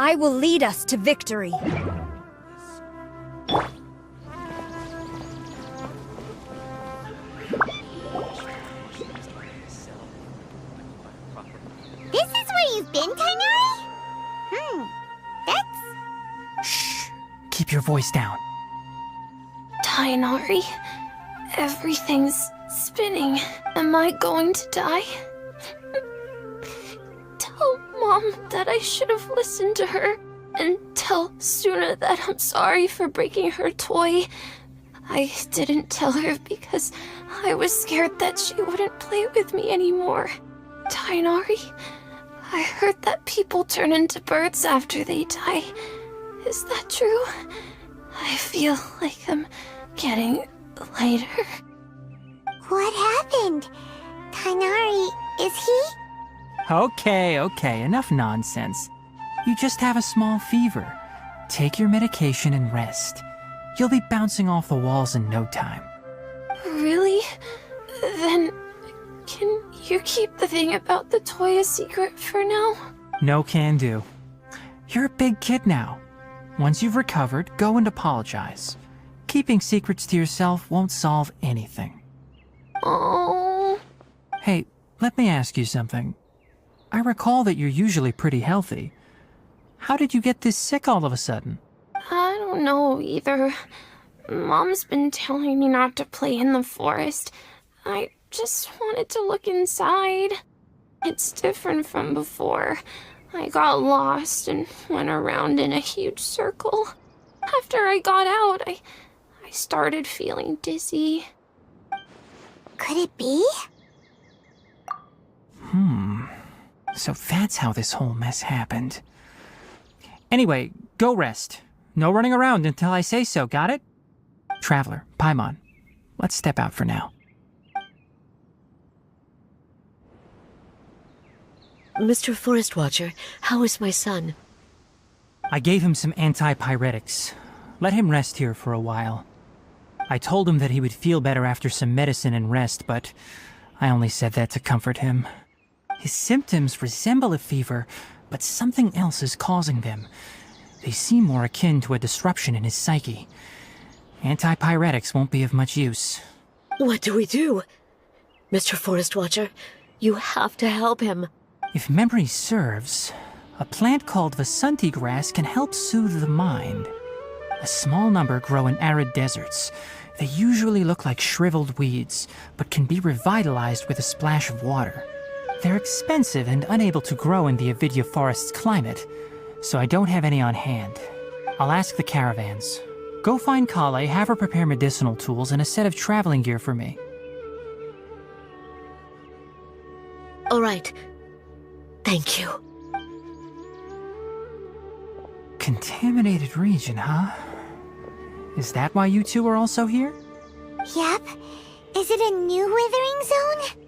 I will lead us to victory. This is where you've been, Tighnari? That's... Shh! Keep your voice down. Tighnari, everything's spinning. Am I going to die? Tell Mom that I should have listened to her, and tell Suna that I'm sorry for breaking her toy. I didn't tell her because I was scared that she wouldn't play with me anymore. Tighnari, I heard that people turn into birds after they die. Is that true? I feel like I'm getting lighter. What happened? Tighnari, is he? Okay, enough nonsense. You just have a small fever. Take your medication and rest. You'll be bouncing off the walls in no time. Really? Then, can you keep the thing about the toy a secret for now? No can do. You're a big kid now. Once you've recovered, go and apologize. Keeping secrets to yourself won't solve anything. Oh. Hey, let me ask you something. I recall that you're usually pretty healthy. How did you get this sick all of a sudden? I don't know either. Mom's been telling me not to play in the forest. I just wanted to look inside. It's different from before. I got lost and went around in a huge circle. After I got out, I started feeling dizzy. Could it be? So that's how this whole mess happened. Anyway, go rest. No running around until I say so, got it? Traveler, Paimon, let's step out for now. Mr. Forest Watcher, how is my son? I gave him some antipyretics. Let him rest here for a while. I told him that he would feel better after some medicine and rest, but I only said that to comfort him. His symptoms resemble a fever, but something else is causing them. They seem more akin to a disruption in his psyche. Antipyretics won't be of much use. What do we do? Mr. Forest Watcher, you have to help him. If memory serves, a plant called Vasanti grass can help soothe the mind. A small number grow in arid deserts. They usually look like shriveled weeds, but can be revitalized with a splash of water. They're expensive and unable to grow in the Avidya forest's climate, so I don't have any on hand. I'll ask the caravans. Go find Kale, have her prepare medicinal tools and a set of traveling gear for me. All right. Thank you. Contaminated region, huh? Is that why you two are also here? Yep. Is it a new withering zone?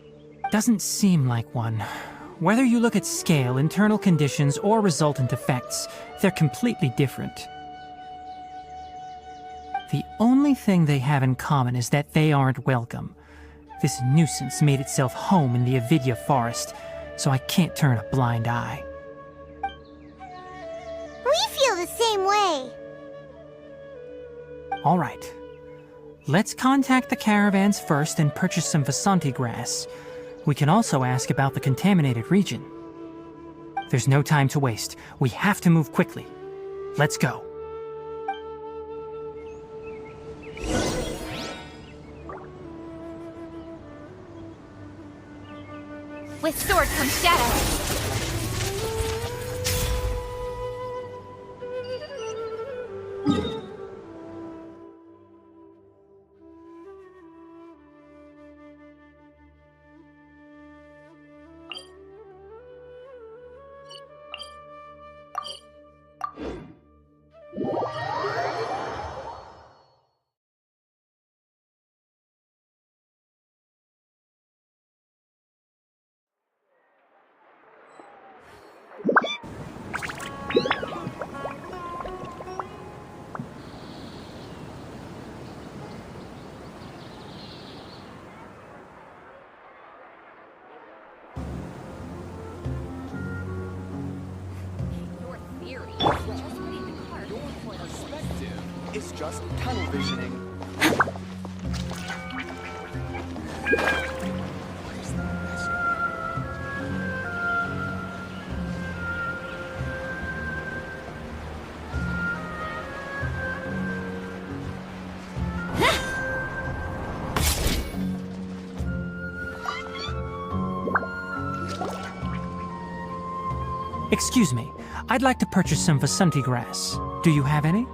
Doesn't seem like one. Whether you look at scale, internal conditions, or resultant effects, they're completely different. The only thing they have in common is that they aren't welcome. This nuisance made itself home in the Avidya forest, so I can't turn a blind eye. We feel the same way. All right. Let's contact the caravans first and purchase some Vasanti grass. We can also ask about the contaminated region. There's no time to waste. We have to move quickly. Let's go. With sword comes shadow. It's just tunnel visioning. Excuse me, I'd like to purchase some Vasanti grass. Do you have any?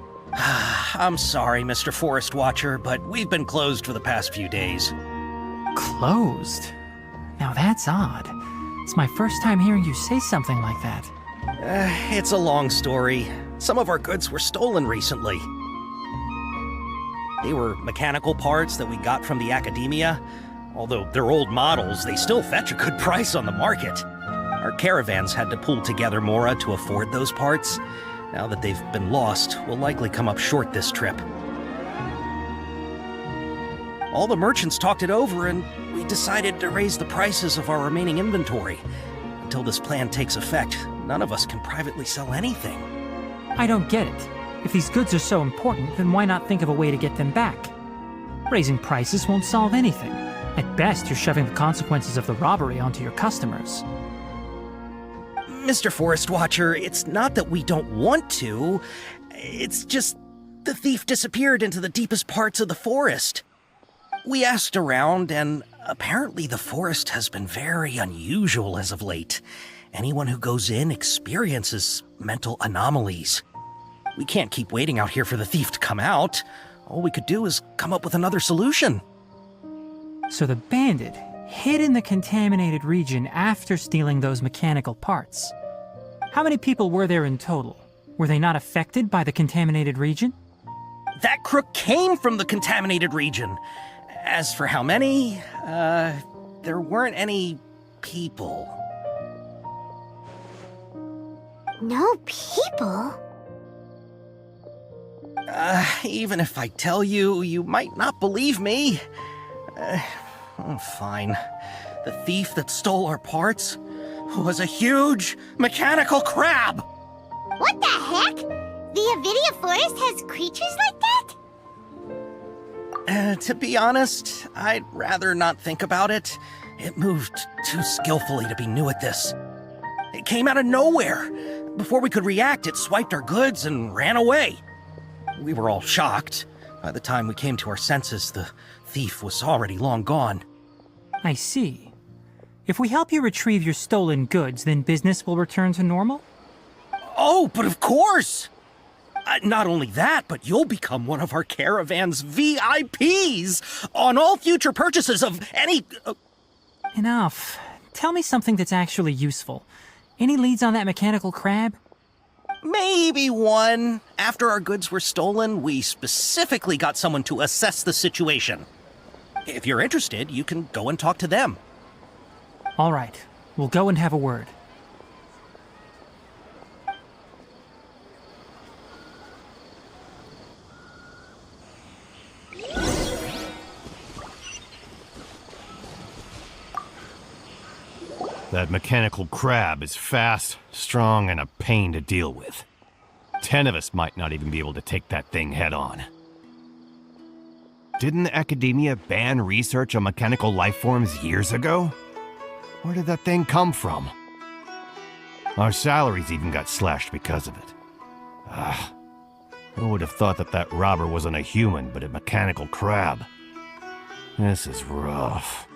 I'm sorry, Mr. Forest Watcher, but we've been closed for the past few days. Closed? Now that's odd. It's my first time hearing you say something like that. It's a long story. Some of our goods were stolen recently. They were mechanical parts that we got from the academia. Although they're old models, they still fetch a good price on the market. Our caravans had to pool together more to afford those parts. Now that they've been lost, we'll likely come up short this trip. All the merchants talked it over, and we decided to raise the prices of our remaining inventory. Until this plan takes effect, none of us can privately sell anything. I don't get it. If these goods are so important, then why not think of a way to get them back? Raising prices won't solve anything. At best, you're shoving the consequences of the robbery onto your customers. Mr. Forest Watcher, it's not that we don't want to. It's just the thief disappeared into the deepest parts of the forest. We asked around, and apparently the forest has been very unusual as of late. Anyone who goes in experiences mental anomalies. We can't keep waiting out here for the thief to come out. All we could do is come up with another solution. So the bandit hid in the contaminated region after stealing those mechanical parts. How many people were there in total? Were they not affected by the contaminated region? That crook came from the contaminated region. As for how many, there weren't any people. No people? Even if I tell you, you might not believe me. Fine. The thief that stole our parts was a huge mechanical crab! What the heck? The Avidia Forest has creatures like that? To be honest, I'd rather not think about it. It moved too skillfully to be new at this. It came out of nowhere. Before we could react, it swiped our goods and ran away. We were all shocked. By the time we came to our senses, the thief was already long gone. I see. If we help you retrieve your stolen goods, then business will return to normal? Oh, but of course! Not only that, but you'll become one of our caravan's VIPs on all future purchases of any... Enough. Tell me something that's actually useful. Any leads on that mechanical crab? Maybe one. After our goods were stolen, we specifically got someone to assess the situation. If you're interested, you can go and talk to them. All right. We'll go and have a word. That mechanical crab is fast, strong, and a pain to deal with. 10 of us might not even be able to take that thing head on. Didn't the academia ban research on mechanical life forms years ago? Where did that thing come from? Our salaries even got slashed because of it. Who would have thought that that robber wasn't a human, but a mechanical crab? This is rough.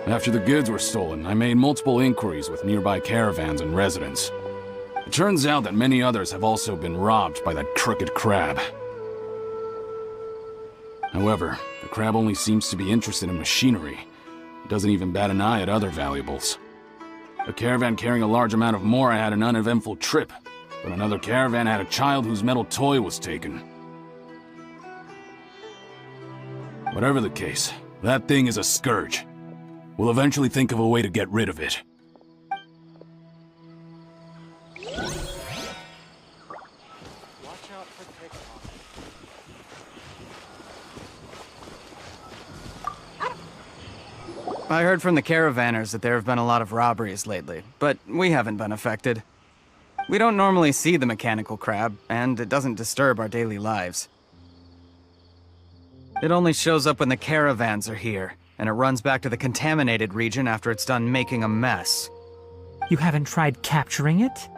After the goods were stolen, I made multiple inquiries with nearby caravans and residents. It turns out that many others have also been robbed by that crooked crab. However, the crab only seems to be interested in machinery. It doesn't even bat an eye at other valuables. A caravan carrying a large amount of mora had an uneventful trip, but another caravan had a child whose metal toy was taken. Whatever the case, that thing is a scourge. We'll eventually think of a way to get rid of it. I heard from the caravanners that there have been a lot of robberies lately, but we haven't been affected. We don't normally see the mechanical crab, and it doesn't disturb our daily lives. It only shows up when the caravans are here, and it runs back to the contaminated region after it's done making a mess. You haven't tried capturing it?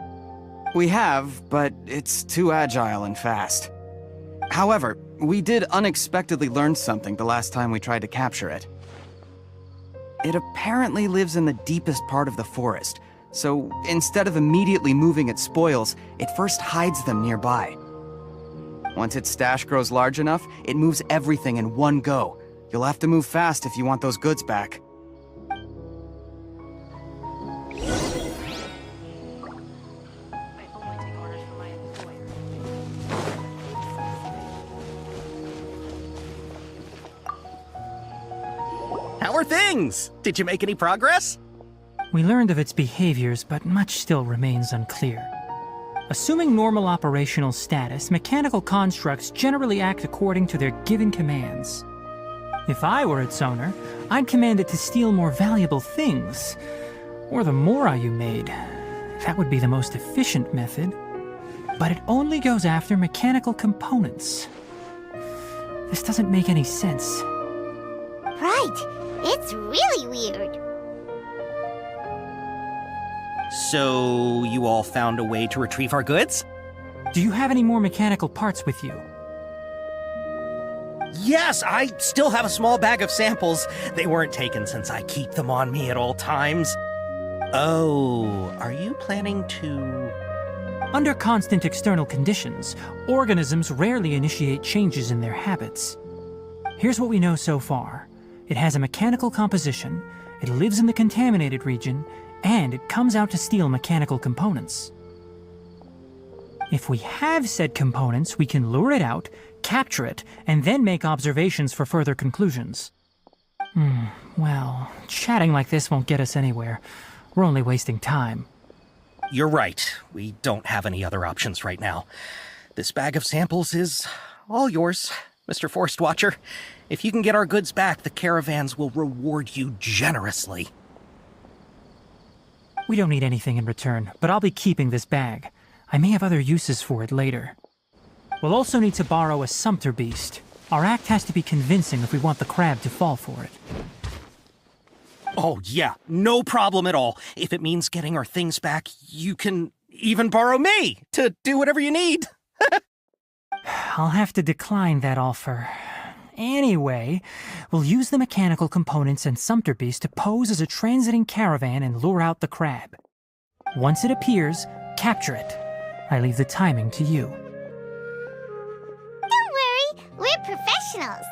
We have, but it's too agile and fast. However, we did unexpectedly learn something the last time we tried to capture it. It apparently lives in the deepest part of the forest, so instead of immediately moving its spoils, it first hides them nearby. Once its stash grows large enough, it moves everything in one go. You'll have to move fast if you want those goods back. How are things? Did you make any progress? We learned of its behaviors, but much still remains unclear. Assuming normal operational status, mechanical constructs generally act according to their given commands. If I were its owner, I'd command it to steal more valuable things. Or the mora you made. That would be the most efficient method. But it only goes after mechanical components. This doesn't make any sense. Right. It's really weird. So, you all found a way to retrieve our goods? Do you have any more mechanical parts with you? Yes, I still have a small bag of samples. They weren't taken since I keep them on me at all times. Oh, are you planning to... Under constant external conditions, organisms rarely initiate changes in their habits. Here's what we know so far. It has a mechanical composition, it lives in the contaminated region, and it comes out to steal mechanical components. If we have said components, we can lure it out, capture it, and then make observations for further conclusions. Well, chatting like this won't get us anywhere. We're only wasting time. You're right. We don't have any other options right now. This bag of samples is all yours, Mr. Forest Watcher. If you can get our goods back, the caravans will reward you generously. We don't need anything in return, but I'll be keeping this bag. I may have other uses for it later. We'll also need to borrow a sumpter beast. Our act has to be convincing if we want the crab to fall for it. Oh yeah, no problem at all. If it means getting our things back, you can even borrow me to do whatever you need. I'll have to decline that offer. Anyway, we'll use the mechanical components and sumpter beast to pose as a transiting caravan and lure out the crab. Once it appears, capture it. I leave the timing to you. Don't worry, we're professionals.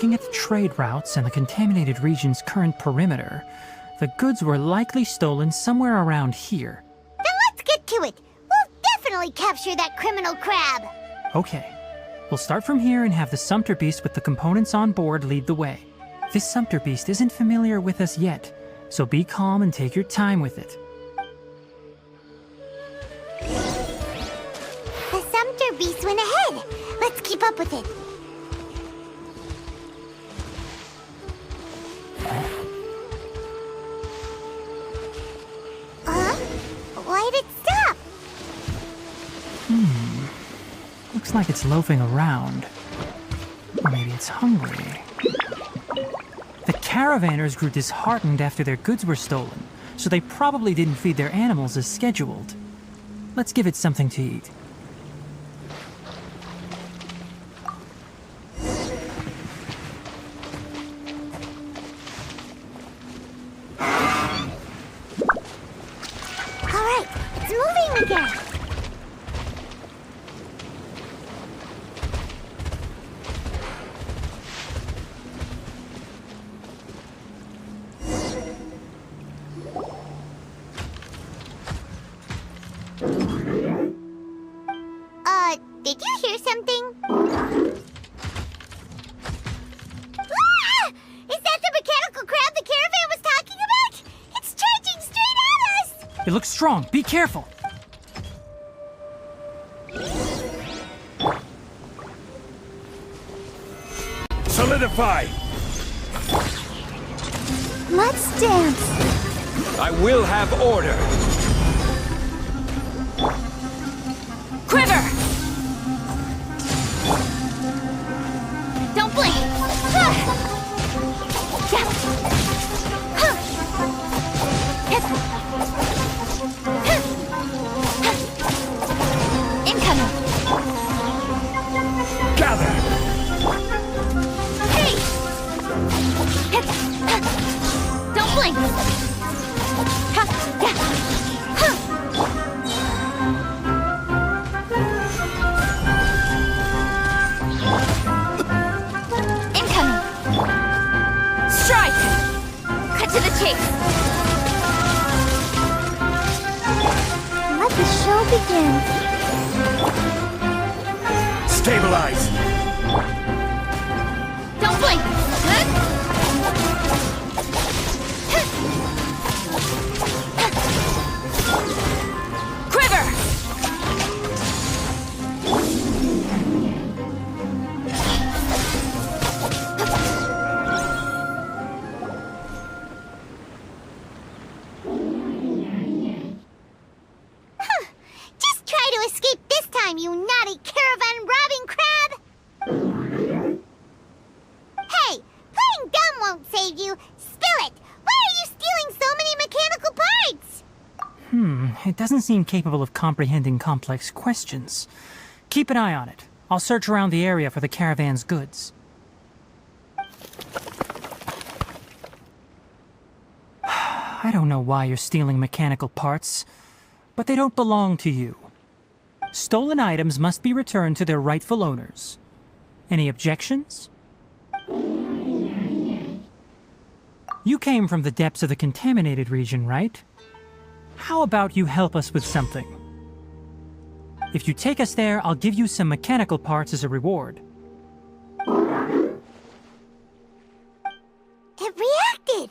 looking at the trade routes and the contaminated region's current perimeter, the goods were likely stolen somewhere around here. Then let's get to it. We'll definitely capture that criminal crab. Okay, we'll start from here and have the Sumpter Beast with the components on board lead the way. This Sumpter Beast isn't familiar with us yet, so be calm and take your time with it. The Sumpter Beast went ahead. Let's keep up with it. Why'd it stop? Looks like it's loafing around. Or maybe it's hungry. The caravanners grew disheartened after their goods were stolen, so they probably didn't feed their animals as scheduled. Let's give it something to eat. Alright, it's moving again. Did you hear something? Ah! Is that the mechanical crab the caravan was talking about? It's charging straight at us! It looks strong. Be careful. Solidify! Let's dance. I will have order. Quiver! Don't blink! Incoming! Gather! Hey! Don't blink! Incoming! Strike! Cut to the chase! Let the show begin. Stabilize! Don't blink! Quiver! Just try to escape this time, you naughty caravan robbing crab! Hey, playing dumb won't save you. Spill it! Why are you stealing so many mechanical parts? It doesn't seem capable of comprehending complex questions. Keep an eye on it. I'll search around the area for the caravan's goods. I don't know why you're stealing mechanical parts, but they don't belong to you. Stolen items must be returned to their rightful owners. Any objections? You came from the depths of the contaminated region, right? How about you help us with something? If you take us there, I'll give you some mechanical parts as a reward. It reacted!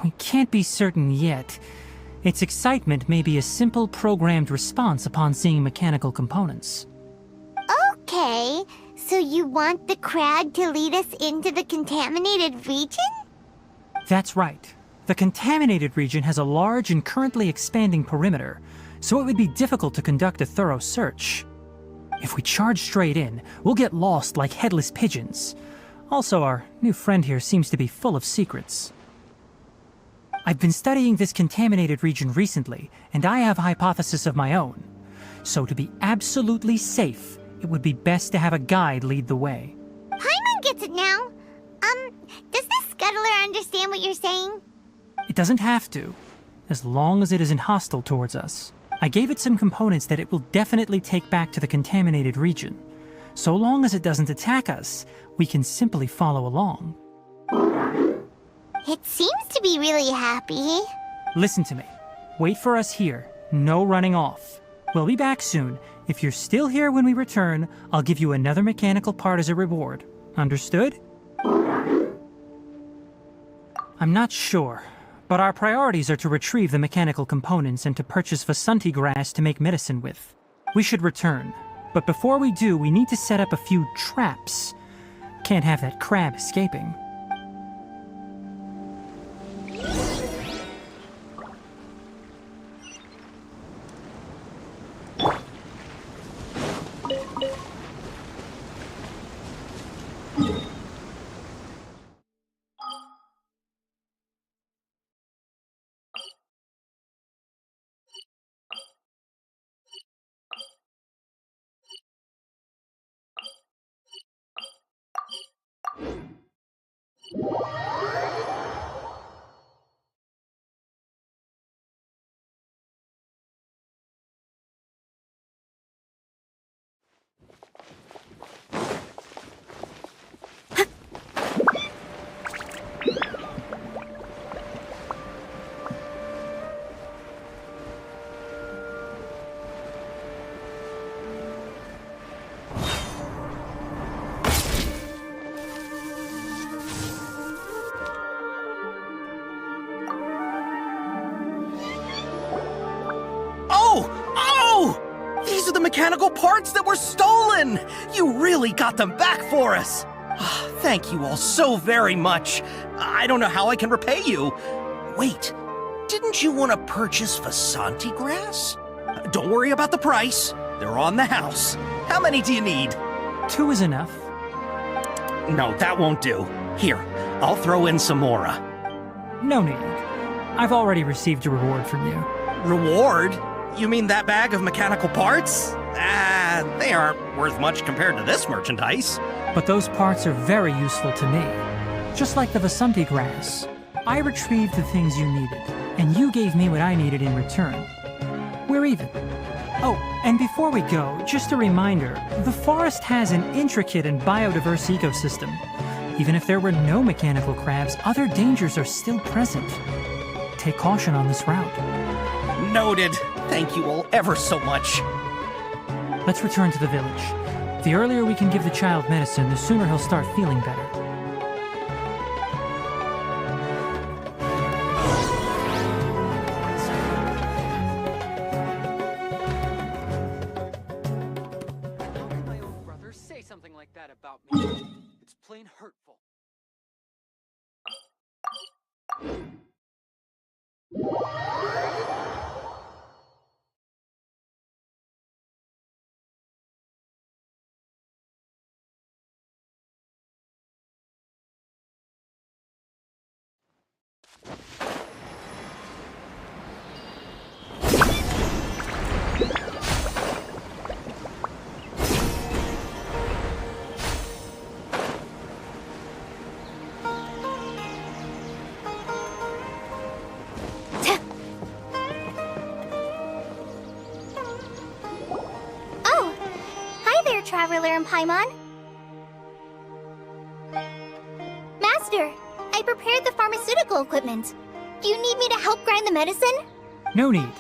We can't be certain yet. Its excitement may be a simple programmed response upon seeing mechanical components. Okay, so you want the crab to lead us into the contaminated region? That's right. The contaminated region has a large and currently expanding perimeter, so it would be difficult to conduct a thorough search. If we charge straight in, we'll get lost like headless pigeons. Also, our new friend here seems to be full of secrets. I've been studying this contaminated region recently, and I have a hypothesis of my own. So to be absolutely safe, it would be best to have a guide lead the way. Paimon gets it now. Does this scuttler understand what you're saying? It doesn't have to, as long as it isn't hostile towards us. I gave it some components that it will definitely take back to the contaminated region. So long as it doesn't attack us, we can simply follow along. It seems to be really happy. Listen to me. Wait for us here. No running off. We'll be back soon. If you're still here when we return, I'll give you another mechanical part as a reward. Understood? I'm not sure, but our priorities are to retrieve the mechanical components and to purchase Vasanti grass to make medicine with. We should return, but before we do, we need to set up a few traps. Can't have that crab escaping. These are the mechanical parts that were stolen! You really got them back for us! Thank you all so very much. I don't know how I can repay you. Wait, didn't you want to purchase Vasanti grass? Don't worry about the price. They're on the house. How many do you need? 2 is enough. No, that won't do. Here, I'll throw in some more. No need. I've already received a reward from you. Reward? You mean that bag of mechanical parts? They aren't worth much compared to this merchandise. But those parts are very useful to me. Just like the Vasanti grass. I retrieved the things you needed, and you gave me what I needed in return. We're even. Oh, and before we go, just a reminder, the forest has an intricate and biodiverse ecosystem. Even if there were no mechanical crabs, other dangers are still present. Take caution on this route. Noted. Thank you all ever so much. Let's return to the village. The earlier we can give the child medicine, the sooner he'll start feeling better. How can my own brother say something like that about me? It's plain hurtful. Traveler and Paimon. Master, I prepared the pharmaceutical equipment. Do you need me to help grind the medicine? No need.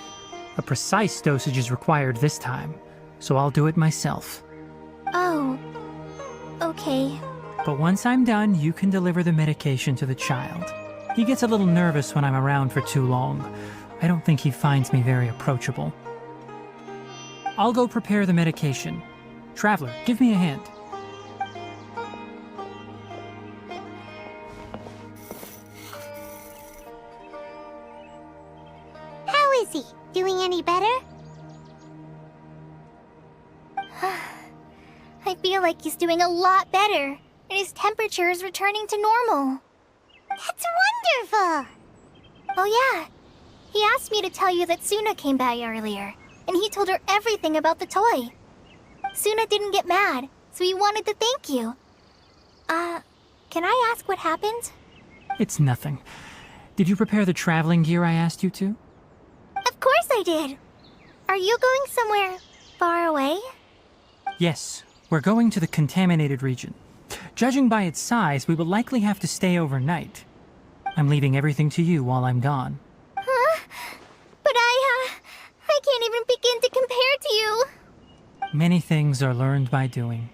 A precise dosage is required this time, so I'll do it myself. Oh, okay. But once I'm done, you can deliver the medication to the child. He gets a little nervous when I'm around for too long. I don't think he finds me very approachable. I'll go prepare the medication. Traveler, give me a hand. How is he? Doing any better? I feel like he's doing a lot better, and his temperature is returning to normal. That's wonderful! Oh yeah, he asked me to tell you that Suna came by earlier, and he told her everything about the toy. Suna didn't get mad, so he wanted to thank you. Can I ask what happened? It's nothing. Did you prepare the traveling gear I asked you to? Of course I did. Are you going somewhere far away? Yes, We're going to the contaminated region. Judging by its size, we will likely have to stay overnight. I'm leaving everything to you while I'm gone. Huh? But I can't even begin to compare to you. Many things are learned by doing.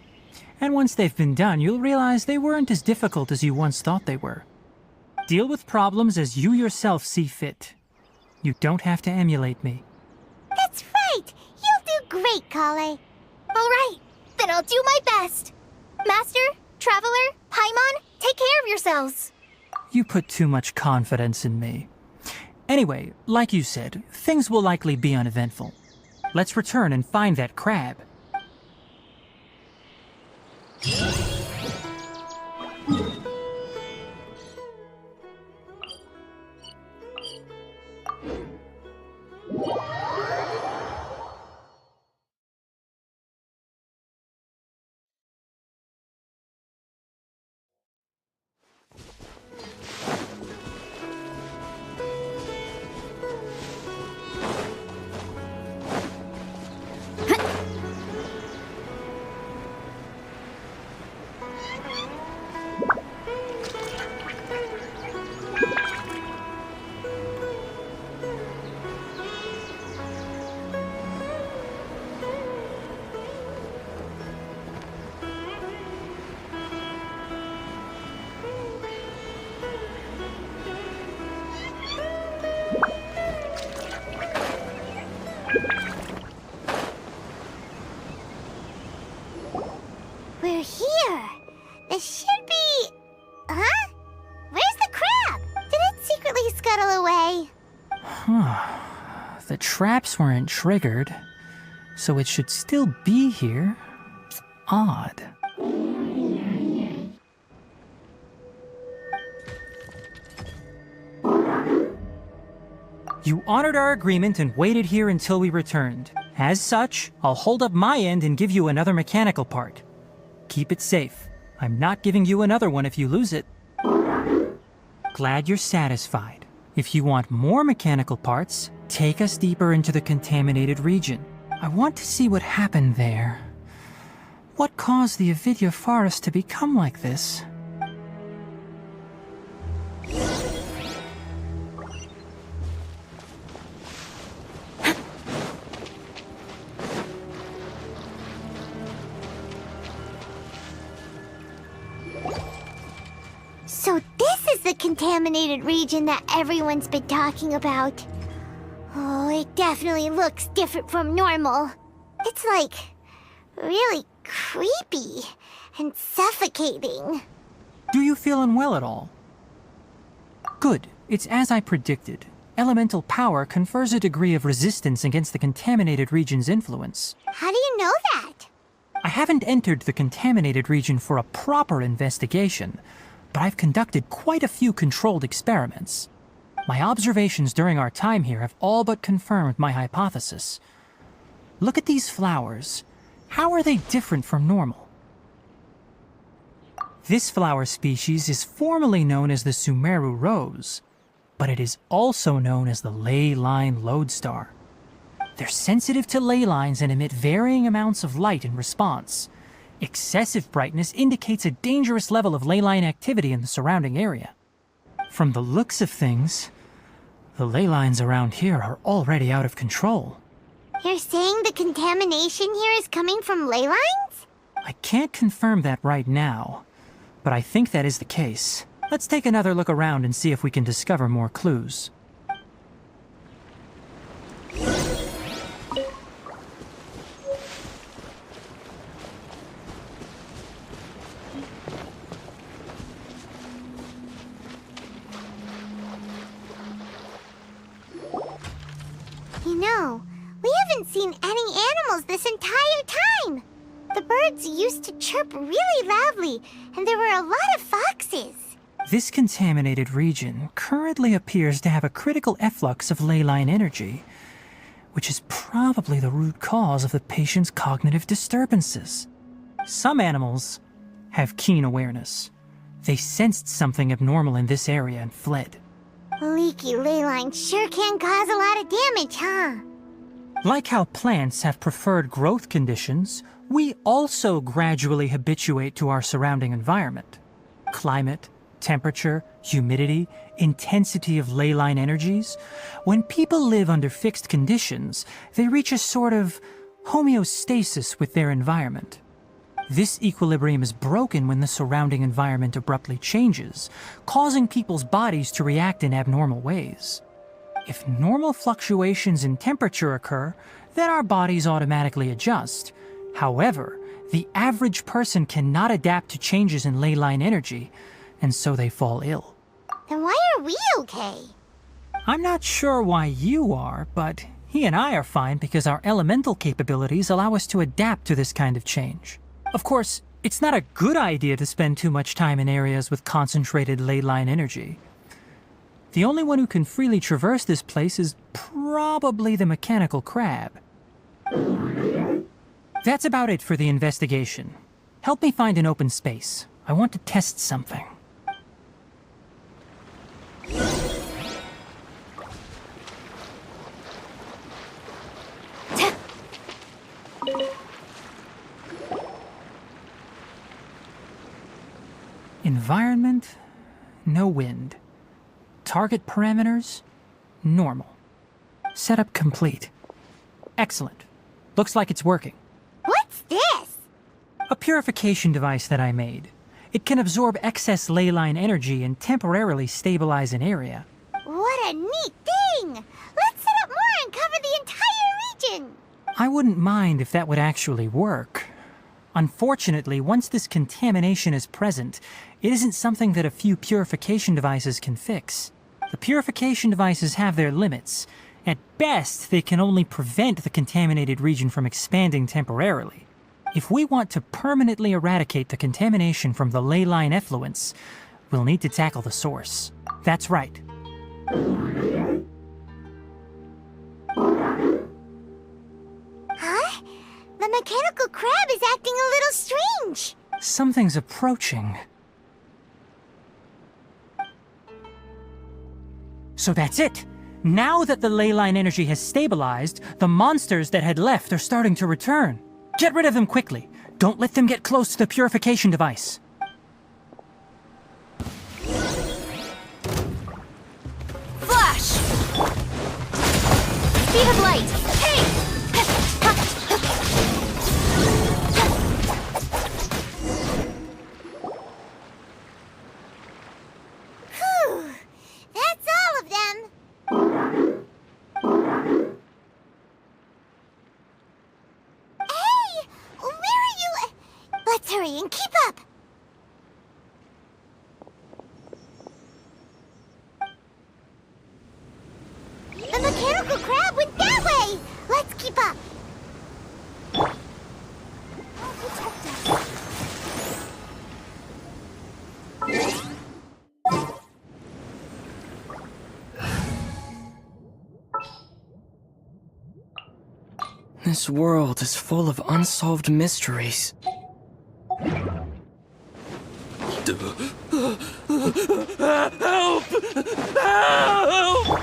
And once they've been done, you'll realize they weren't as difficult as you once thought they were. Deal with problems as you yourself see fit. You don't have to emulate me. That's right! You'll do great, Kale. Alright, then I'll do my best. Master, Traveler, Paimon, take care of yourselves. You put too much confidence in me. Anyway, like you said, things will likely be uneventful. Let's return and find that crab. We're here. This should be... Huh? Where's the crab? Did it secretly scuttle away? The traps weren't triggered, so it should still be here. Odd. You honored our agreement and waited here until we returned. As such, I'll hold up my end and give you another mechanical part. Keep it safe. I'm not giving you another one if you lose it. Glad you're satisfied. If you want more mechanical parts, take us deeper into the contaminated region. I want to see what happened there. What caused the Avidya forest to become like this? So this is the contaminated region that everyone's been talking about. Oh, it definitely looks different from normal. It's like really creepy and suffocating. Do you feel unwell at all? Good. It's as I predicted. Elemental power confers a degree of resistance against the contaminated region's influence. How do you know that? I haven't entered the contaminated region for a proper investigation, but I've conducted quite a few controlled experiments. My observations during our time here have all but confirmed my hypothesis. Look at these flowers. How are they different from normal? This flower species is formally known as the Sumeru rose, but it is also known as the ley line lodestar. They're sensitive to ley lines and emit varying amounts of light in response. Excessive brightness indicates a dangerous level of ley line activity in the surrounding area. From the looks of things, the ley lines around here are already out of control. You're saying the contamination here is coming from ley lines? I can't confirm that right now, but I think that is the case. Let's take another look around and see if we can discover more clues. You know, we haven't seen any animals this entire time. The birds used to chirp really loudly, and there were a lot of foxes. This contaminated region currently appears to have a critical efflux of ley line energy, which is probably the root cause of the patient's cognitive disturbances. Some animals have keen awareness. They sensed something abnormal in this area and fled. Leaky ley lines sure can cause a lot of damage, huh? Like how plants have preferred growth conditions, we also gradually habituate to our surrounding environment. Climate, temperature, humidity, intensity of ley line energies. When people live under fixed conditions, they reach a sort of homeostasis with their environment. This equilibrium is broken when the surrounding environment abruptly changes, causing people's bodies to react in abnormal ways. If normal fluctuations in temperature occur, then our bodies automatically adjust. However, the average person cannot adapt to changes in ley line energy, and so they fall ill. Then why are we okay? I'm not sure why you are, but he and I are fine because our elemental capabilities allow us to adapt to this kind of change. Of course, it's not a good idea to spend too much time in areas with concentrated ley line energy. The only one who can freely traverse this place is probably the mechanical crab. That's about it for the investigation. Help me find an open space. I want to test something. Environment, no wind. Target parameters, normal. Setup complete. Excellent. Looks like it's working. What's this? A purification device that I made. It can absorb excess ley line energy and temporarily stabilize an area. What a neat thing! Let's set up more and cover the entire region! I wouldn't mind if that would actually work. Unfortunately, once this contamination is present, it isn't something that a few purification devices can fix. The purification devices have their limits. At best, they can only prevent the contaminated region from expanding temporarily. If we want to permanently eradicate the contamination from the ley line effluents, we'll need to tackle the source. That's right. Huh? The mechanical crab is acting a little strange. Something's approaching. So that's it. Now that the ley line energy has stabilized, the monsters that had left are starting to return. Get rid of them quickly. Don't let them get close to the purification device. Flash! Speed of light! Hey! Whew! That's all of them! Hey! Where are you? Let's hurry and keep up! The mechanical crab went that way! Let's keep up! I'll protect us. This world is full of unsolved mysteries. Help! Help!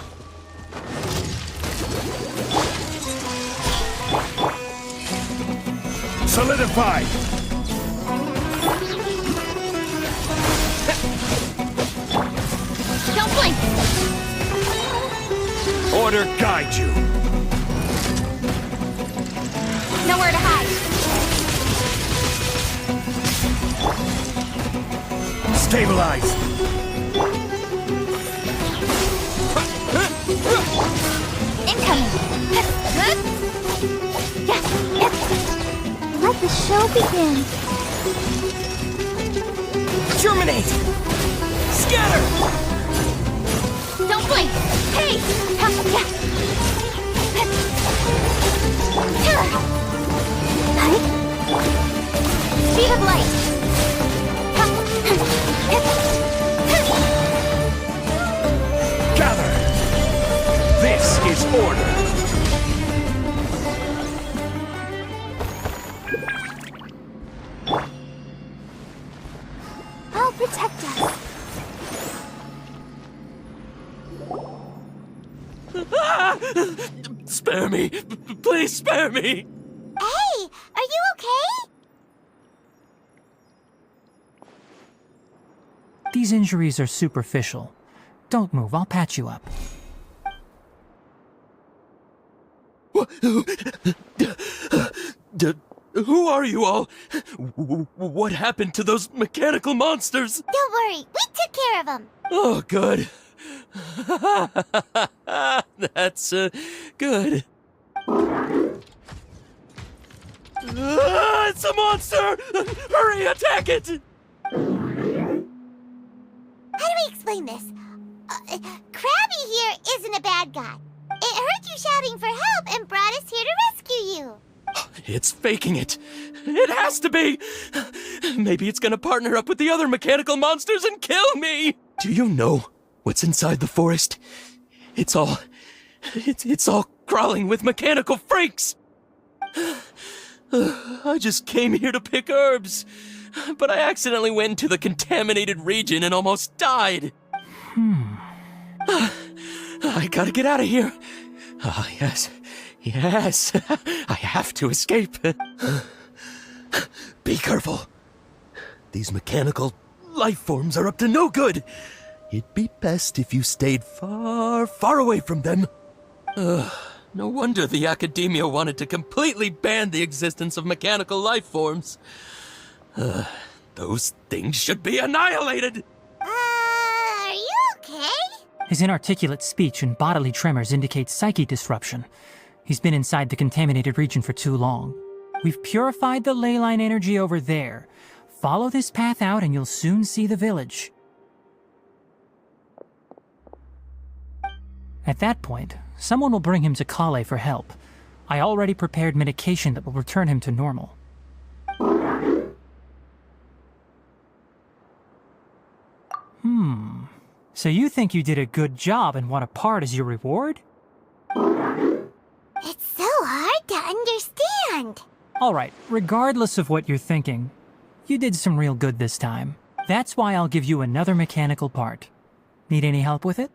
Solidify! Don't blink! Order guide you. Nowhere to hide. Stabilize! Incoming! Let the show begin. Germinate! Scatter! Don't blink! Hey! Speed of light! Gather! This is order! I'll protect us. Spare me! Please spare me! Hey, are you okay? These injuries are superficial. Don't move, I'll patch you up. Who are you all? What happened to those mechanical monsters? Don't worry, we took care of them. Oh, good. That's good. It's a monster! Hurry, attack it! How do we explain this? Krabby here isn't a bad guy. It heard you shouting for help and brought us here to rescue you. It's faking it. It has to be. Maybe it's gonna partner up with the other mechanical monsters and kill me. Do you know what's inside the forest? It's all crawling with mechanical freaks. I just came here to pick herbs, but I accidentally went into the contaminated region and almost died. I gotta get out of here. Ah, yes. Yes. I have to escape. Be careful. These mechanical life forms are up to no good. It'd be best if you stayed far, far away from them. No wonder the academia wanted to completely ban the existence of mechanical life forms. Those things should be annihilated! Are you okay? His inarticulate speech and bodily tremors indicate psyche disruption. He's been inside the contaminated region for too long. We've purified the ley line energy over there. Follow this path out and you'll soon see the village. At that point, someone will bring him to Kale for help. I already prepared medication that will return him to normal. So you think you did a good job and want a part as your reward? It's so hard to understand. Alright, regardless of what you're thinking, you did some real good this time. That's why I'll give you another mechanical part. Need any help with it?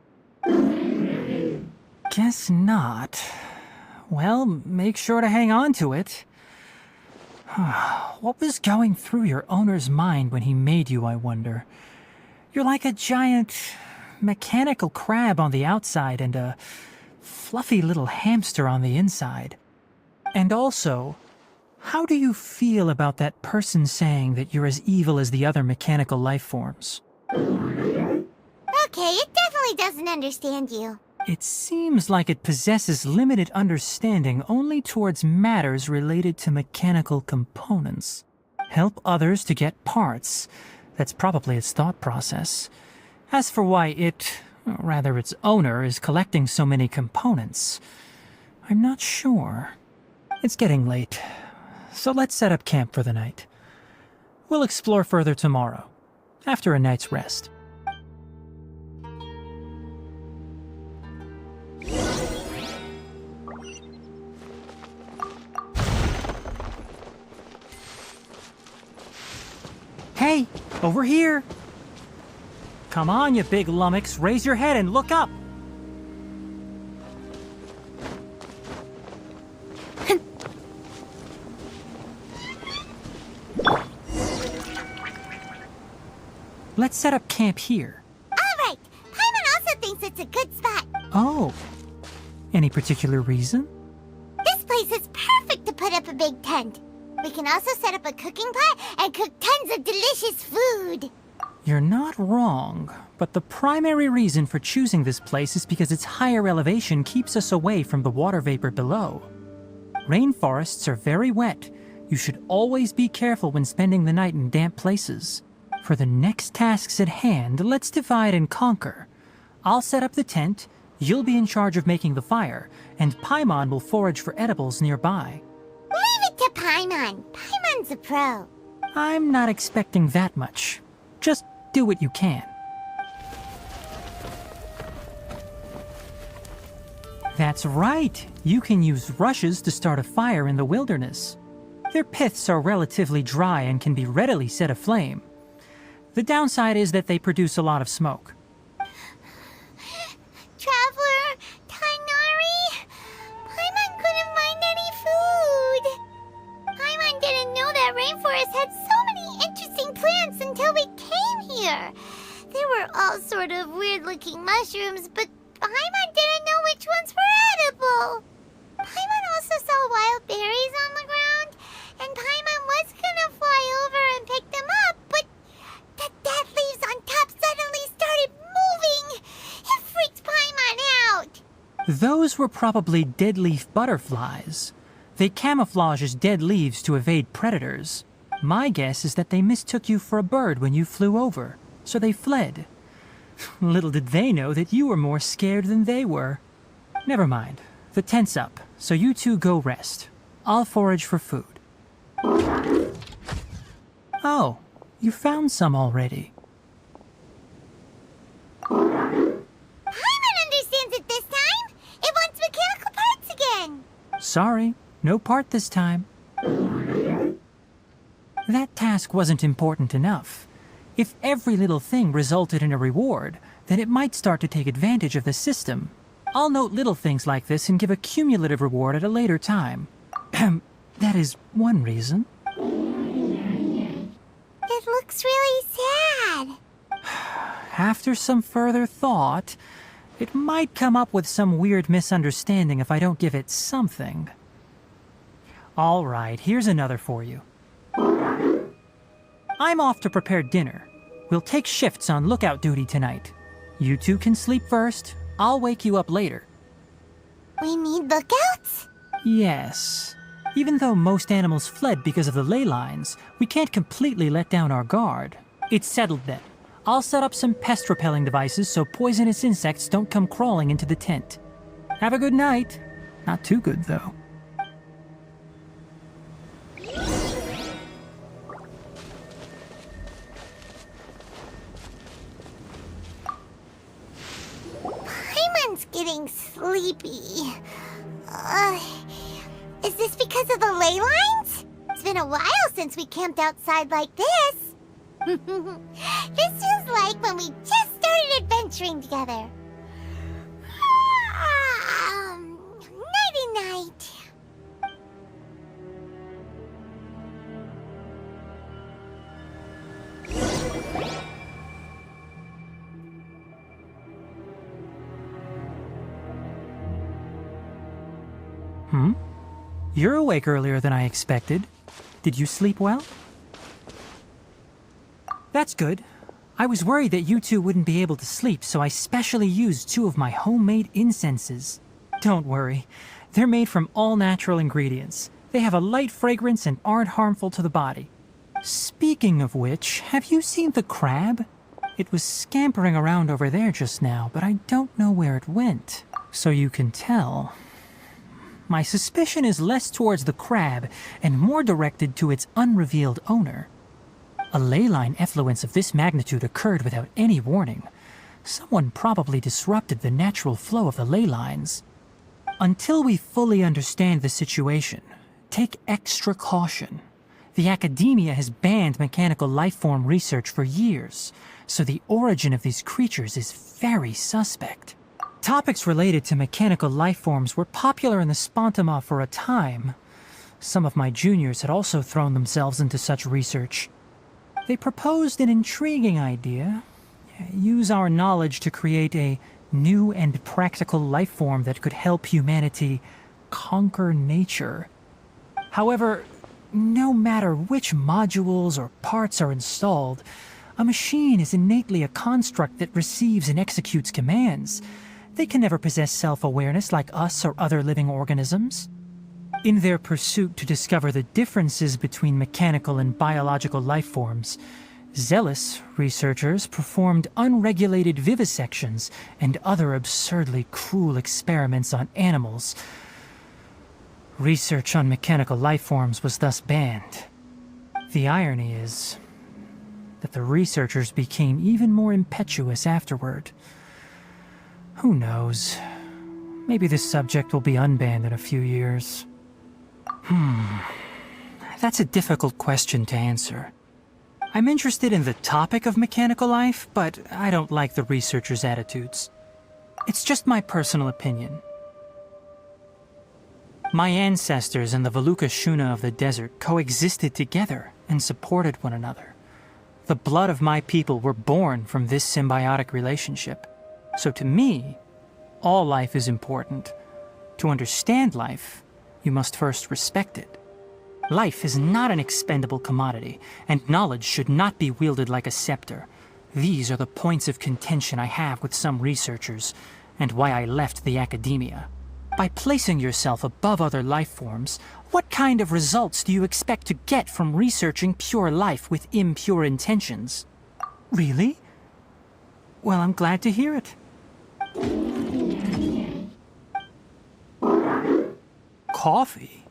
Guess not. Well, make sure to hang on to it. What was going through your owner's mind when he made you, I wonder? You're like a giant mechanical crab on the outside and a fluffy little hamster on the inside. And also, how do you feel about that person saying that you're as evil as the other mechanical life forms? Okay, it definitely doesn't understand you. It seems like it possesses limited understanding only towards matters related to mechanical components. Help others to get parts. That's probably its thought process. As for why its owner is collecting so many components, I'm not sure. It's getting late, so let's set up camp for the night. We'll explore further tomorrow, after a night's rest. Hey, over here! Come on, you big lummox, raise your head and look up! Let's set up camp here. Alright, Paimon also thinks it's a good spot. Oh, any particular reason? This place is perfect to put up a big tent. We can also set up a cooking pot and cook tons of delicious food. You're not wrong, but the primary reason for choosing this place is because its higher elevation keeps us away from the water vapor below. Rainforests are very wet. You should always be careful when spending the night in damp places. For the next tasks at hand, let's divide and conquer. I'll set up the tent, you'll be in charge of making the fire, and Paimon will forage for edibles nearby. Leave it to Paimon. Paimon's a pro. I'm not expecting that much. Just do what you can. That's right! You can use rushes to start a fire in the wilderness. Their piths are relatively dry and can be readily set aflame. The downside is that they produce a lot of smoke. Traveler, Tighnari, eating mushrooms, but Paimon didn't know which ones were edible. Paimon also saw wild berries on the ground, and Paimon was gonna fly over and pick them up, but the dead leaves on top suddenly started moving. It freaked Paimon out. Those were probably dead leaf butterflies. They camouflage as dead leaves to evade predators. My guess is that they mistook you for a bird when you flew over, so they fled. Little did they know that you were more scared than they were. Never mind. The tent's up, so you two go rest. I'll forage for food. Oh, you found some already. Paimon understands it this time. It wants mechanical parts again. Sorry, no part this time. That task wasn't important enough. If every little thing resulted in a reward, then it might start to take advantage of the system. I'll note little things like this and give a cumulative reward at a later time. That is one reason. It looks really sad. After some further thought, it might come up with some weird misunderstanding if I don't give it something. All right, here's another for you. I'm off to prepare dinner. We'll take shifts on lookout duty tonight. You two can sleep first. I'll wake you up later. We need lookouts? Yes. Even though most animals fled because of the ley lines, we can't completely let down our guard. It's settled then. I'll set up some pest-repelling devices so poisonous insects don't come crawling into the tent. Have a good night. Not too good, though. Paimon's getting sleepy. Is this because of the ley lines? It's been a while since we camped outside like this. This feels like when we just started adventuring together. Nighty-night. You're awake earlier than I expected. Did you sleep well? That's good. I was worried that you two wouldn't be able to sleep, so I specially used 2 of my homemade incenses. Don't worry. They're made from all natural ingredients. They have a light fragrance and aren't harmful to the body. Speaking of which, have you seen the crab? It was scampering around over there just now, but I don't know where it went. So you can tell. My suspicion is less towards the crab and more directed to its unrevealed owner. A ley line effluence of this magnitude occurred without any warning. Someone probably disrupted the natural flow of the ley lines. Until we fully understand the situation, take extra caution. The academia has banned mechanical lifeform research for years, so the origin of these creatures is very suspect. Topics related to mechanical lifeforms were popular in the Spontama for a time. Some of my juniors had also thrown themselves into such research. They proposed an intriguing idea. Use our knowledge to create a new and practical lifeform that could help humanity conquer nature. However, no matter which modules or parts are installed, a machine is innately a construct that receives and executes commands. They can never possess self-awareness like us or other living organisms. In their pursuit to discover the differences between mechanical and biological lifeforms, zealous researchers performed unregulated vivisections and other absurdly cruel experiments on animals. Research on mechanical lifeforms was thus banned. The irony is that the researchers became even more impetuous afterward. Who knows? Maybe this subject will be unbanned in a few years. That's a difficult question to answer. I'm interested in the topic of mechanical life, but I don't like the researchers' attitudes. It's just my personal opinion. My ancestors and the Valuka Shuna of the desert coexisted together and supported one another. The blood of my people were born from this symbiotic relationship. So to me, all life is important. To understand life, you must first respect it. Life is not an expendable commodity, and knowledge should not be wielded like a scepter. These are the points of contention I have with some researchers, and why I left the academia. By placing yourself above other life forms, what kind of results do you expect to get from researching pure life with impure intentions? Really? Well, I'm glad to hear it. Coffee?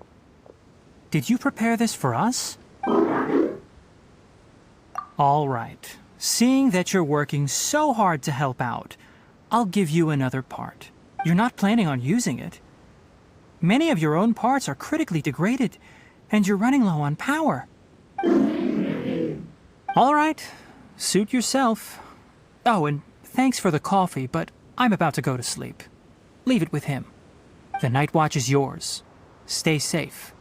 Did you prepare this for us? All right. Seeing that you're working so hard to help out, I'll give you another part. You're not planning on using it. Many of your own parts are critically degraded, and you're running low on power. All right. Suit yourself. Oh, and thanks for the coffee, but I'm about to go to sleep. Leave it with him. The night watch is yours. Stay safe.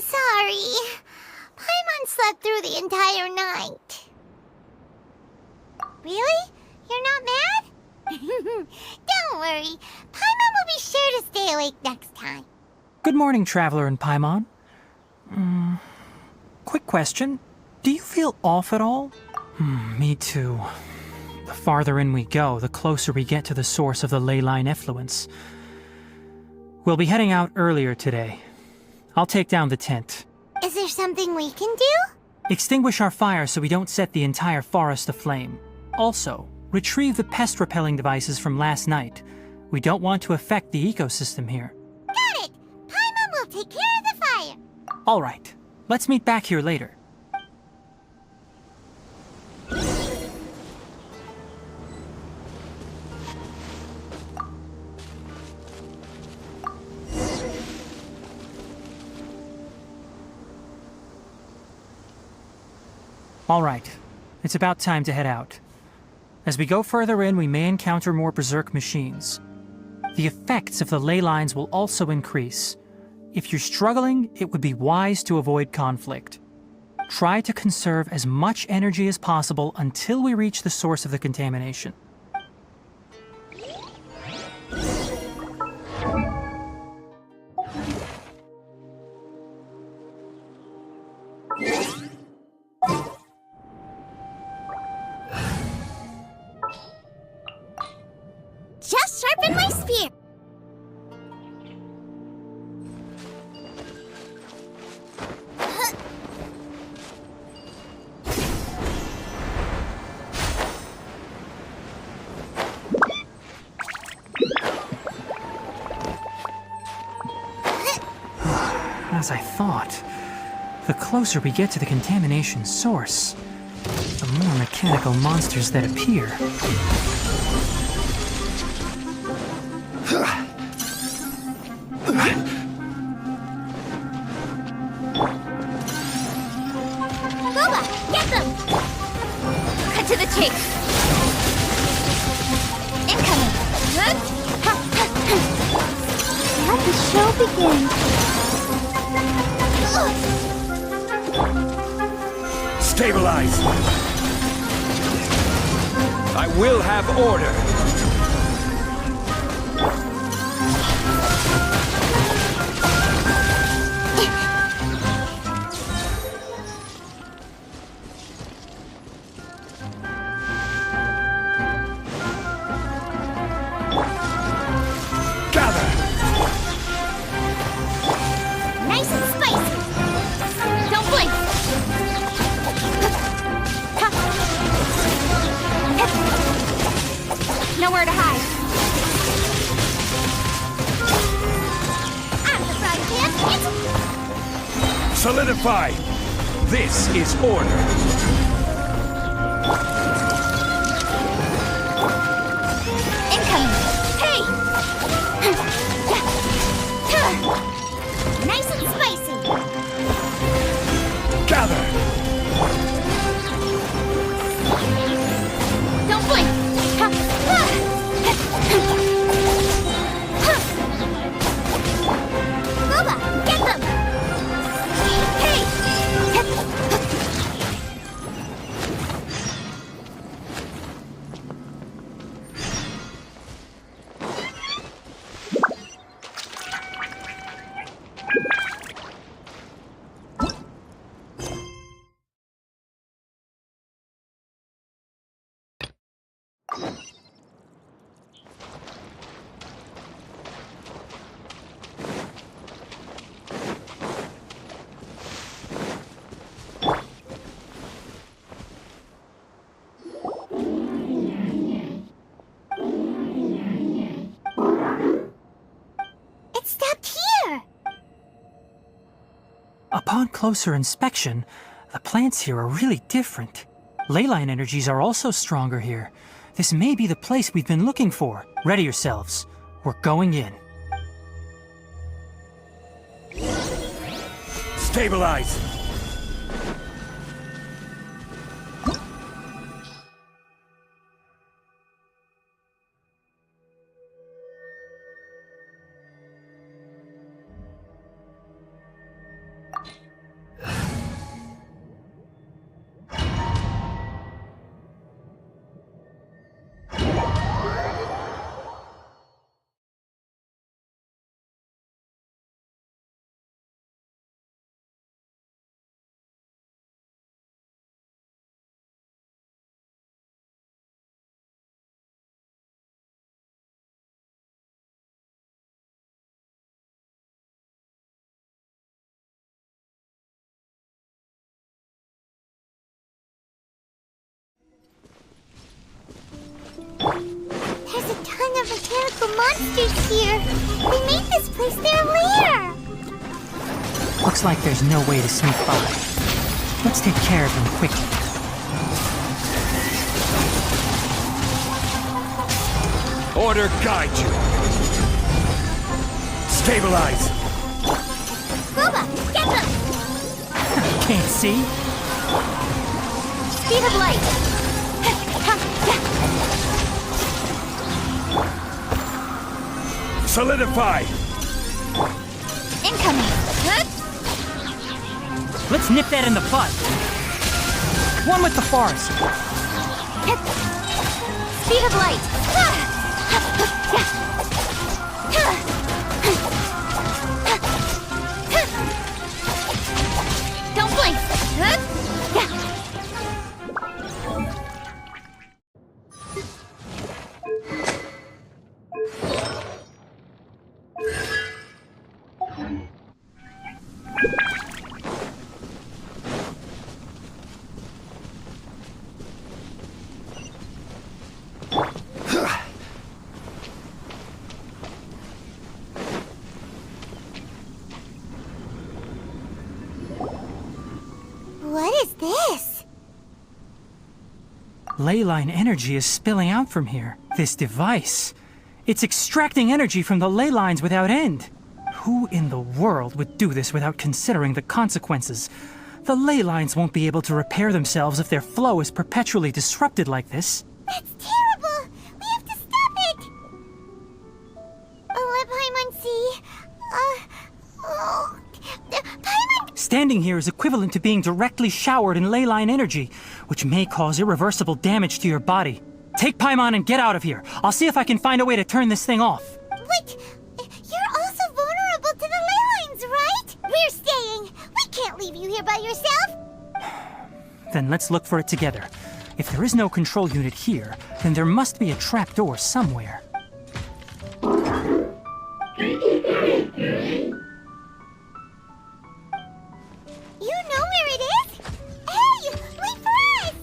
Sorry. Paimon slept through the entire night. Really? You're not mad? Don't worry. Paimon will be sure to stay awake next time. Good morning, Traveler and Paimon. Quick question. Do you feel off at all? Me too. The farther in we go, the closer we get to the source of the ley line effluence. We'll be heading out earlier today. I'll take down the tent. Is there something we can do? Extinguish our fire so we don't set the entire forest aflame. Also, retrieve the pest-repelling devices from last night. We don't want to affect the ecosystem here. Got it! Paimon will take care of the fire. All right. Let's meet back here later. All right. It's about time to head out. As we go further in, we may encounter more berserk machines. The effects of the ley lines will also increase. If you're struggling, it would be wise to avoid conflict. Try to conserve as much energy as possible until we reach the source of the contamination. Just sharpen my spear. As I thought, the closer we get to the contamination source, the more mechanical monsters that appear. Boba, get them! Cut to the chase. Incoming. Let the show begin. Stabilize! I will have order! Gather! Nice and spicy. Don't blink. Nowhere to hide. I'm the frying pan. Solidify! This is order! Incoming. Hey! Nice and spicy. Gather! It stopped here! Upon closer inspection, the plants here are really different. Leyline energies are also stronger here. This may be the place we've been looking for. Ready yourselves. We're going in. Stabilize! There's a ton of mechanical monsters here. They made this place their lair. Looks like there's no way to sneak by. Let's take care of them quickly. Order guide you. Stabilize. Boba, get them! Can't see? Speed of light. Solidify. Incoming. Let's nip that in the bud. One with the forest. Speed of light. Don't blink. What is this? Leyline energy is spilling out from here. This device. It's extracting energy from the ley lines without end. Who in the world would do this without considering the consequences? The ley lines won't be able to repair themselves if their flow is perpetually disrupted like this. That's terrible! We have to stop it! Oh, Paimon, see? Paimon! Standing here is equivalent to being directly showered in leyline energy, which may cause irreversible damage to your body. Take Paimon and get out of here. I'll see if I can find a way to turn this thing off. Wait! You're also vulnerable to the ley lines, right? We're staying! We can't leave you here by yourself! Then let's look for it together. If there is no control unit here, then there must be a trapdoor somewhere. You know where it is? Hey! Wait for us!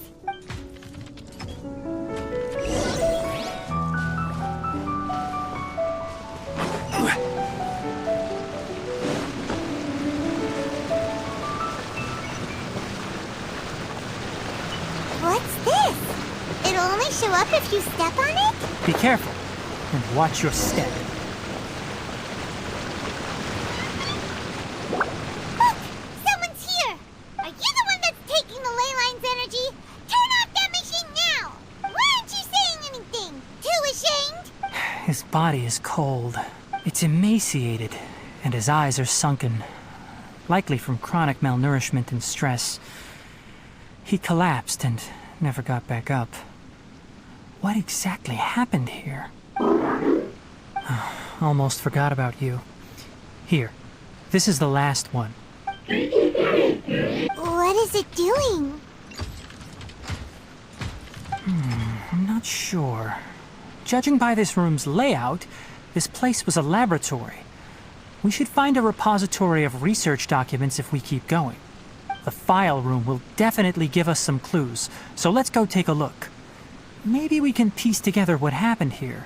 What's this? It'll only show up if you step on it? Be careful, and watch your step. Look! Someone's here! Are you the one that's taking the ley line's energy? Turn off that machine now! Why aren't you saying anything? Too ashamed? His body is cold. It's emaciated, and his eyes are sunken, likely from chronic malnourishment and stress. He collapsed and never got back up. What exactly happened here? Almost forgot about you. Here, this is the last one. What is it doing? I'm not sure. Judging by this room's layout, this place was a laboratory. We should find a repository of research documents if we keep going. The file room will definitely give us some clues, so let's go take a look. Maybe we can piece together what happened here.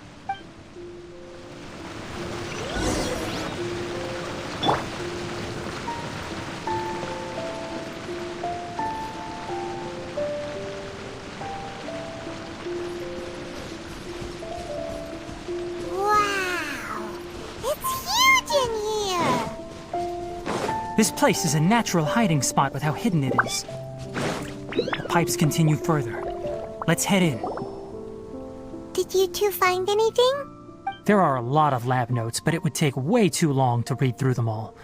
This place is a natural hiding spot with how hidden it is. The pipes continue further. Let's head in. Did you two find anything? There are a lot of lab notes, but it would take way too long to read through them all.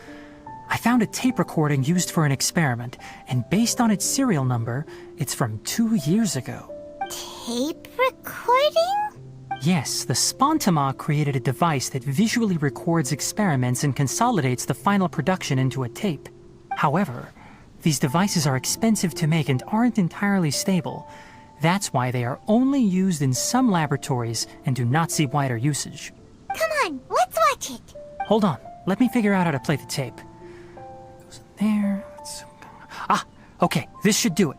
I found a tape recording used for an experiment, and based on its serial number, it's from 2 years ago. Tape recording? Yes, the Spontama created a device that visually records experiments and consolidates the final production into a tape. However, these devices are expensive to make and aren't entirely stable. That's why they are only used in some laboratories and do not see wider usage. Come on, let's watch it. Hold on, let me figure out how to play the tape. Goes in there. Ah, okay, this should do it.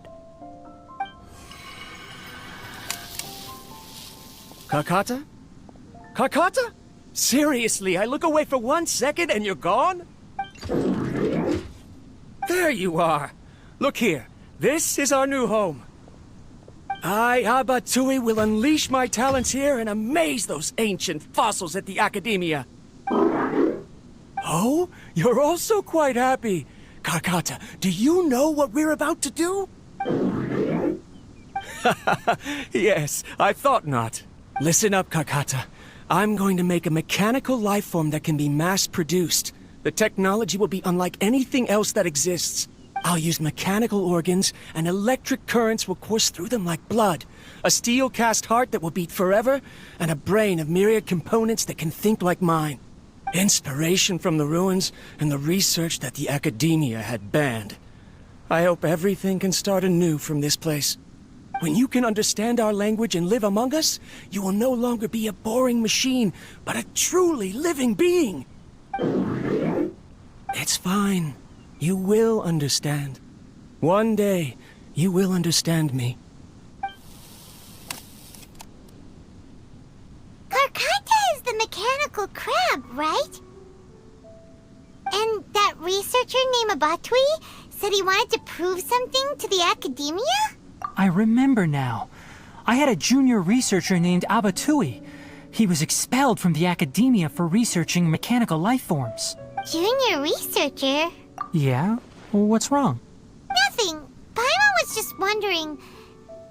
Kakata? Kakata? Seriously, I look away for 1 second and you're gone? There you are. Look here. This is our new home. I, Abatui, will unleash my talents here and amaze those ancient fossils at the Academia. Oh, you're also quite happy. Kakata, do you know what we're about to do? Yes, I thought not. Listen up, Kakata. I'm going to make a mechanical life form that can be mass-produced. The technology will be unlike anything else that exists. I'll use mechanical organs, and electric currents will course through them like blood. A steel-cast heart that will beat forever, and a brain of myriad components that can think like mine. Inspiration from the ruins and the research that the Academia had banned. I hope everything can start anew from this place. When you can understand our language and live among us, you will no longer be a boring machine, but a truly living being. It's fine. You will understand. One day, you will understand me. Karkata is the mechanical crab, right? And that researcher named Abatui said he wanted to prove something to the Academia? I remember now. I had a junior researcher named Abatui. He was expelled from the Academia for researching mechanical life forms. Junior researcher? Yeah? What's wrong? Nothing. Paimon was just wondering,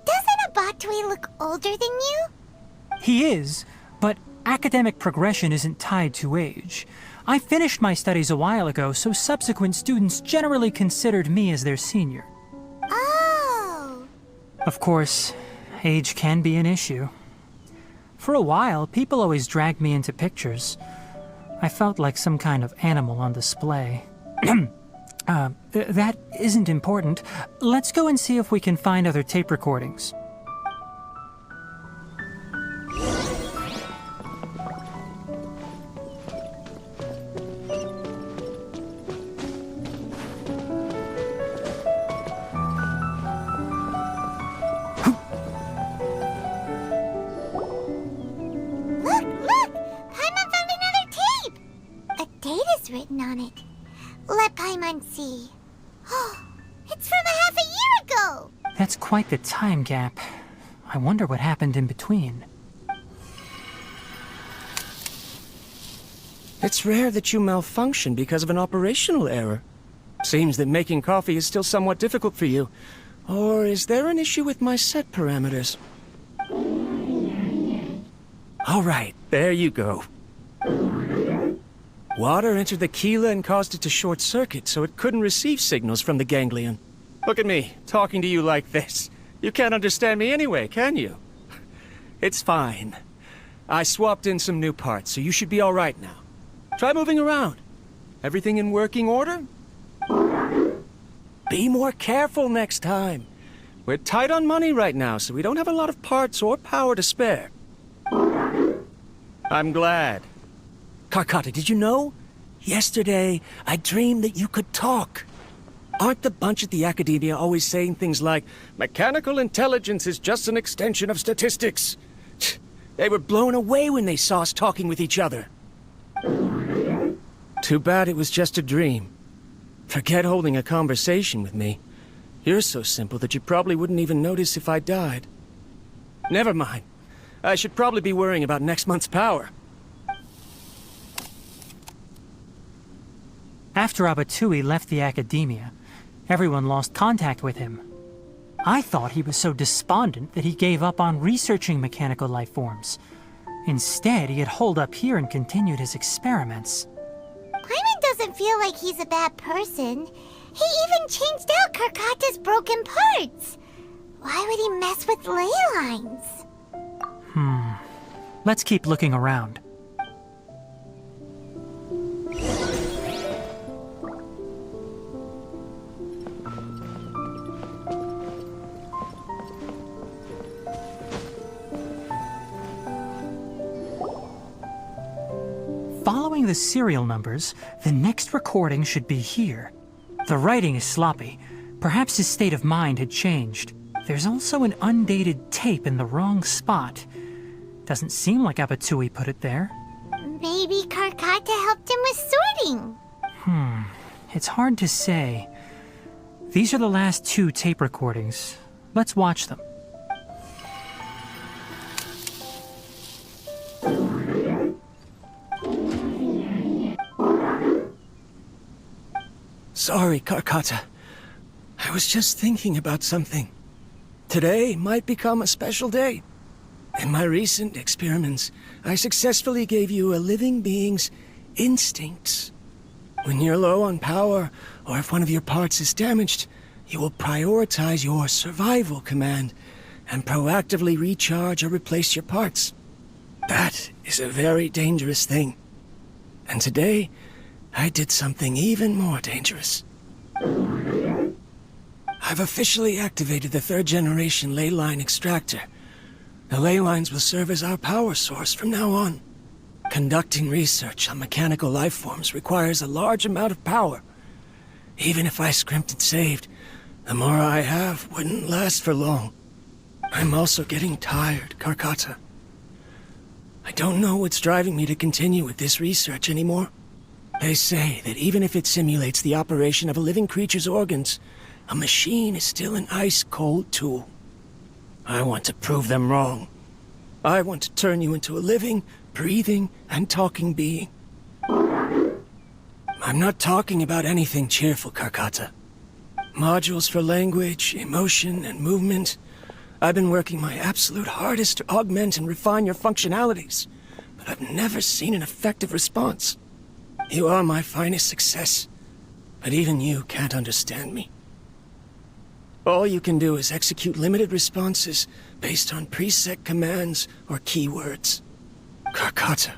doesn't Abatui look older than you? He is, but academic progression isn't tied to age. I finished my studies a while ago, so subsequent students generally considered me as their senior. Oh. Of course, age can be an issue. For a while, people always dragged me into pictures. I felt like some kind of animal on display. That isn't important. Let's go and see if we can find other tape recordings. Written on it. Let Paimon see. Oh, it's from half a year ago! That's quite the time gap. I wonder what happened in between. It's rare that you malfunction because of an operational error. Seems that making coffee is still somewhat difficult for you. Or is there an issue with my set parameters? All right, there you go. Water entered the Keela and caused it to short-circuit, so it couldn't receive signals from the ganglion. Look at me, talking to you like this. You can't understand me anyway, can you? It's fine. I swapped in some new parts, so you should be all right now. Try moving around. Everything in working order? Be more careful next time. We're tight on money right now, so we don't have a lot of parts or power to spare. I'm glad. Karkata, did you know? Yesterday, I dreamed that you could talk. Aren't the bunch at the Academia always saying things like, mechanical intelligence is just an extension of statistics? They were blown away when they saw us talking with each other. Too bad it was just a dream. Forget holding a conversation with me. You're so simple that you probably wouldn't even notice if I died. Never mind. I should probably be worrying about next month's power. After Abatui left the Academia, everyone lost contact with him. I thought he was so despondent that he gave up on researching mechanical life forms. Instead, he had holed up here and continued his experiments. Paimon doesn't feel like he's a bad person. He even changed out Karkata's broken parts. Why would he mess with ley lines? Let's keep looking around. Following the serial numbers, the next recording should be here. The writing is sloppy. Perhaps his state of mind had changed. There's also an undated tape in the wrong spot. Doesn't seem like Abatui put it there. Maybe Karkata helped him with sorting. It's hard to say. These are the last 2 tape recordings. Let's watch them. Sorry, Karkata. I was just thinking about something. Today might become a special day. In my recent experiments, I successfully gave you a living being's instincts. When you're low on power, or if one of your parts is damaged, you will prioritize your survival command and proactively recharge or replace your parts. That is a very dangerous thing. And today, I did something even more dangerous. I've officially activated the 3rd generation ley line extractor. The ley lines will serve as our power source from now on. Conducting research on mechanical life forms requires a large amount of power. Even if I scrimped and saved, the more I have wouldn't last for long. I'm also getting tired, Karkata. I don't know what's driving me to continue with this research anymore. They say that even if it simulates the operation of a living creature's organs, a machine is still an ice-cold tool. I want to prove them wrong. I want to turn you into a living, breathing, and talking being. I'm not talking about anything cheerful, Karkata. Modules for language, emotion, and movement. I've been working my absolute hardest to augment and refine your functionalities, but I've never seen an effective response. You are my finest success, but even you can't understand me. All you can do is execute limited responses based on preset commands or keywords. Karkata,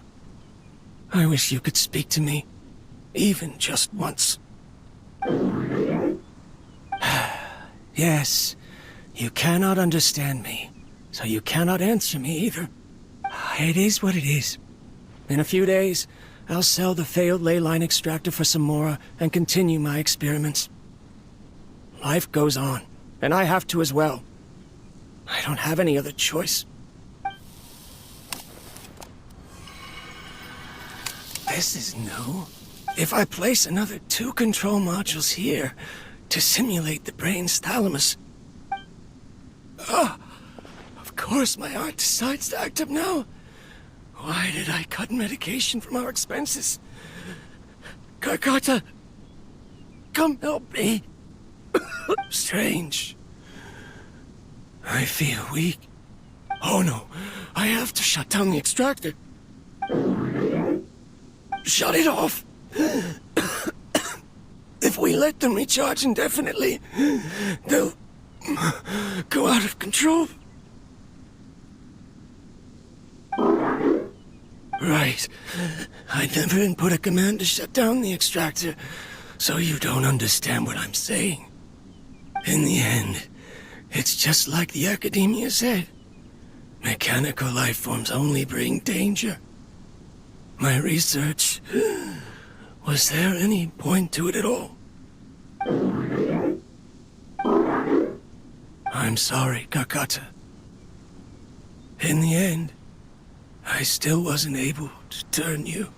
I wish you could speak to me, even just once. Yes, you cannot understand me, so you cannot answer me either. It is what it is. In a few days, I'll sell the failed ley line extractor for some more and continue my experiments. Life goes on, and I have to as well. I don't have any other choice. This is new. If I place another 2 control modules here to simulate the brain's thalamus... of course my heart decides to act up now. Why did I cut medication from our expenses? Karkata, come help me. Strange. I feel weak. Oh no, I have to shut down the extractor. Shut it off. If we let them recharge indefinitely, they'll go out of control. Right. I never input a command to shut down the extractor, so you don't understand what I'm saying. In the end, It's just like the Academia said. Mechanical life forms only bring danger. My research... Was there any point to it at all? I'm sorry, Kakata. In the end, I still wasn't able to turn you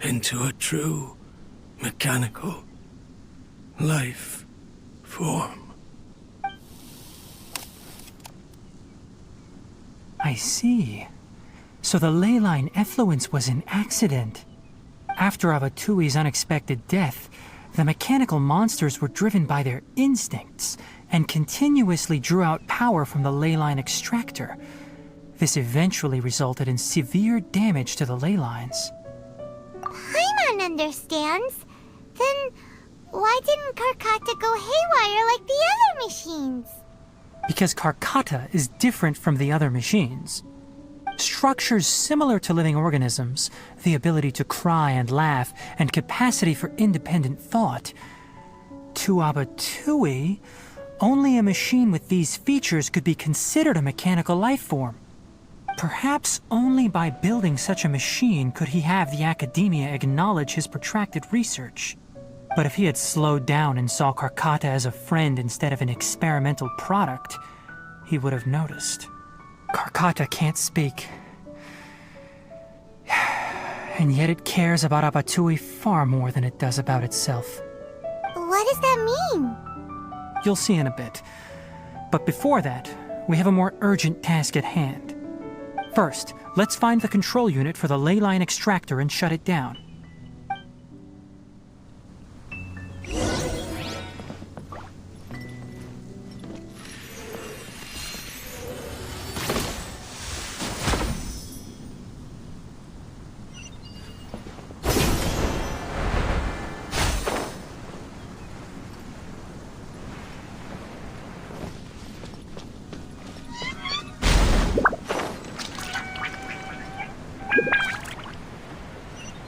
into a true mechanical life form. I see. So the ley line effluence was an accident. After Abatui's unexpected death, the mechanical monsters were driven by their instincts and continuously drew out power from the ley line extractor. This eventually resulted in severe damage to the ley lines. Paimon understands. Then why didn't Karkata go haywire like the other machines? Because Karkata is different from the other machines. Structures similar to living organisms, the ability to cry and laugh, and capacity for independent thought. To Abatui, only a machine with these features could be considered a mechanical life form. Perhaps only by building such a machine could he have the Academia acknowledge his protracted research. But if he had slowed down and saw Karkata as a friend instead of an experimental product, he would have noticed. Karkata can't speak. And yet it cares about Abatui far more than it does about itself. What does that mean? You'll see in a bit. But before that, we have a more urgent task at hand. First, let's find the control unit for the ley line extractor and shut it down.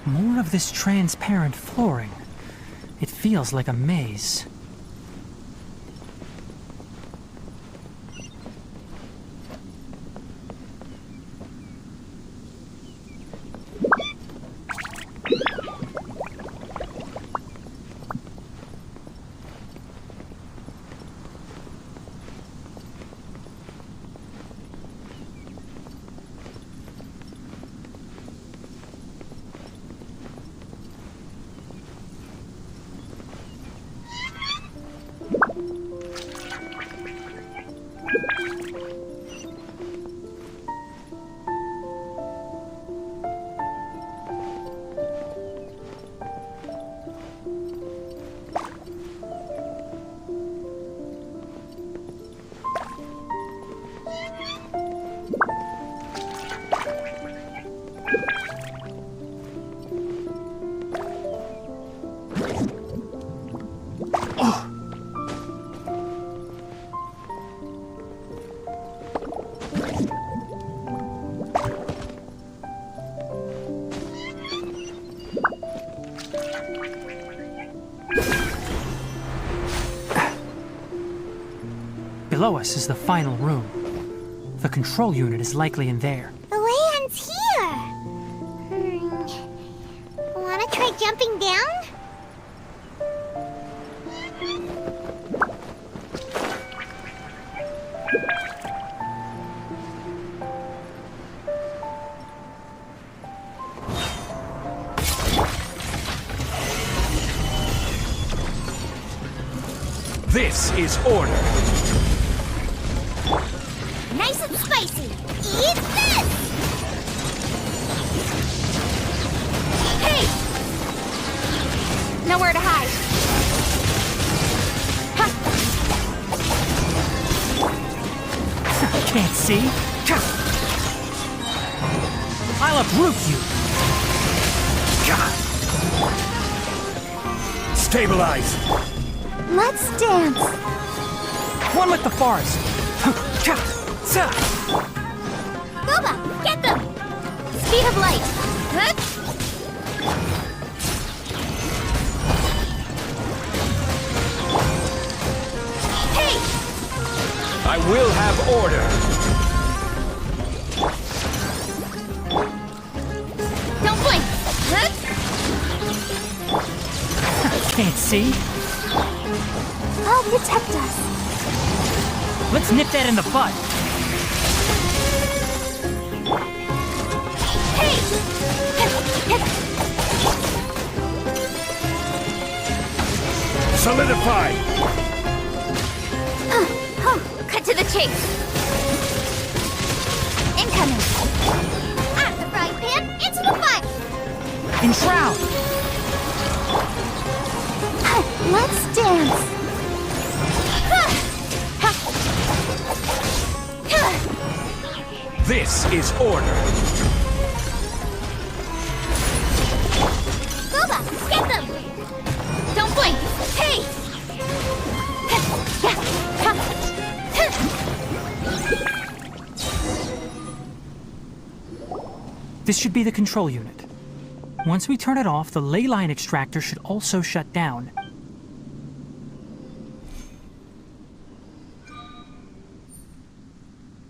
More of this transparent flooring. It feels like a maze. Below us is the final room. The control unit is likely in there. The way ends here. Wanna try jumping down? This is order. Nice and spicy. Eat this! Hey! Nowhere to hide. Can't see? I'll uproot you! Stabilize! Let's dance. One with the forest! Boba, get them! Speed of light. Huh? Hey! I will have order. Don't blink! Can't see. I'll protect us. Let's nip that in the bud. Hey! Solidify! Cut to the chase. Incoming. Out the frying pan, into the fire. Enshroud! Let's dance. This is order. Boba, get them! Don't blink! Hey! This should be the control unit. Once we turn it off, the ley line extractor should also shut down.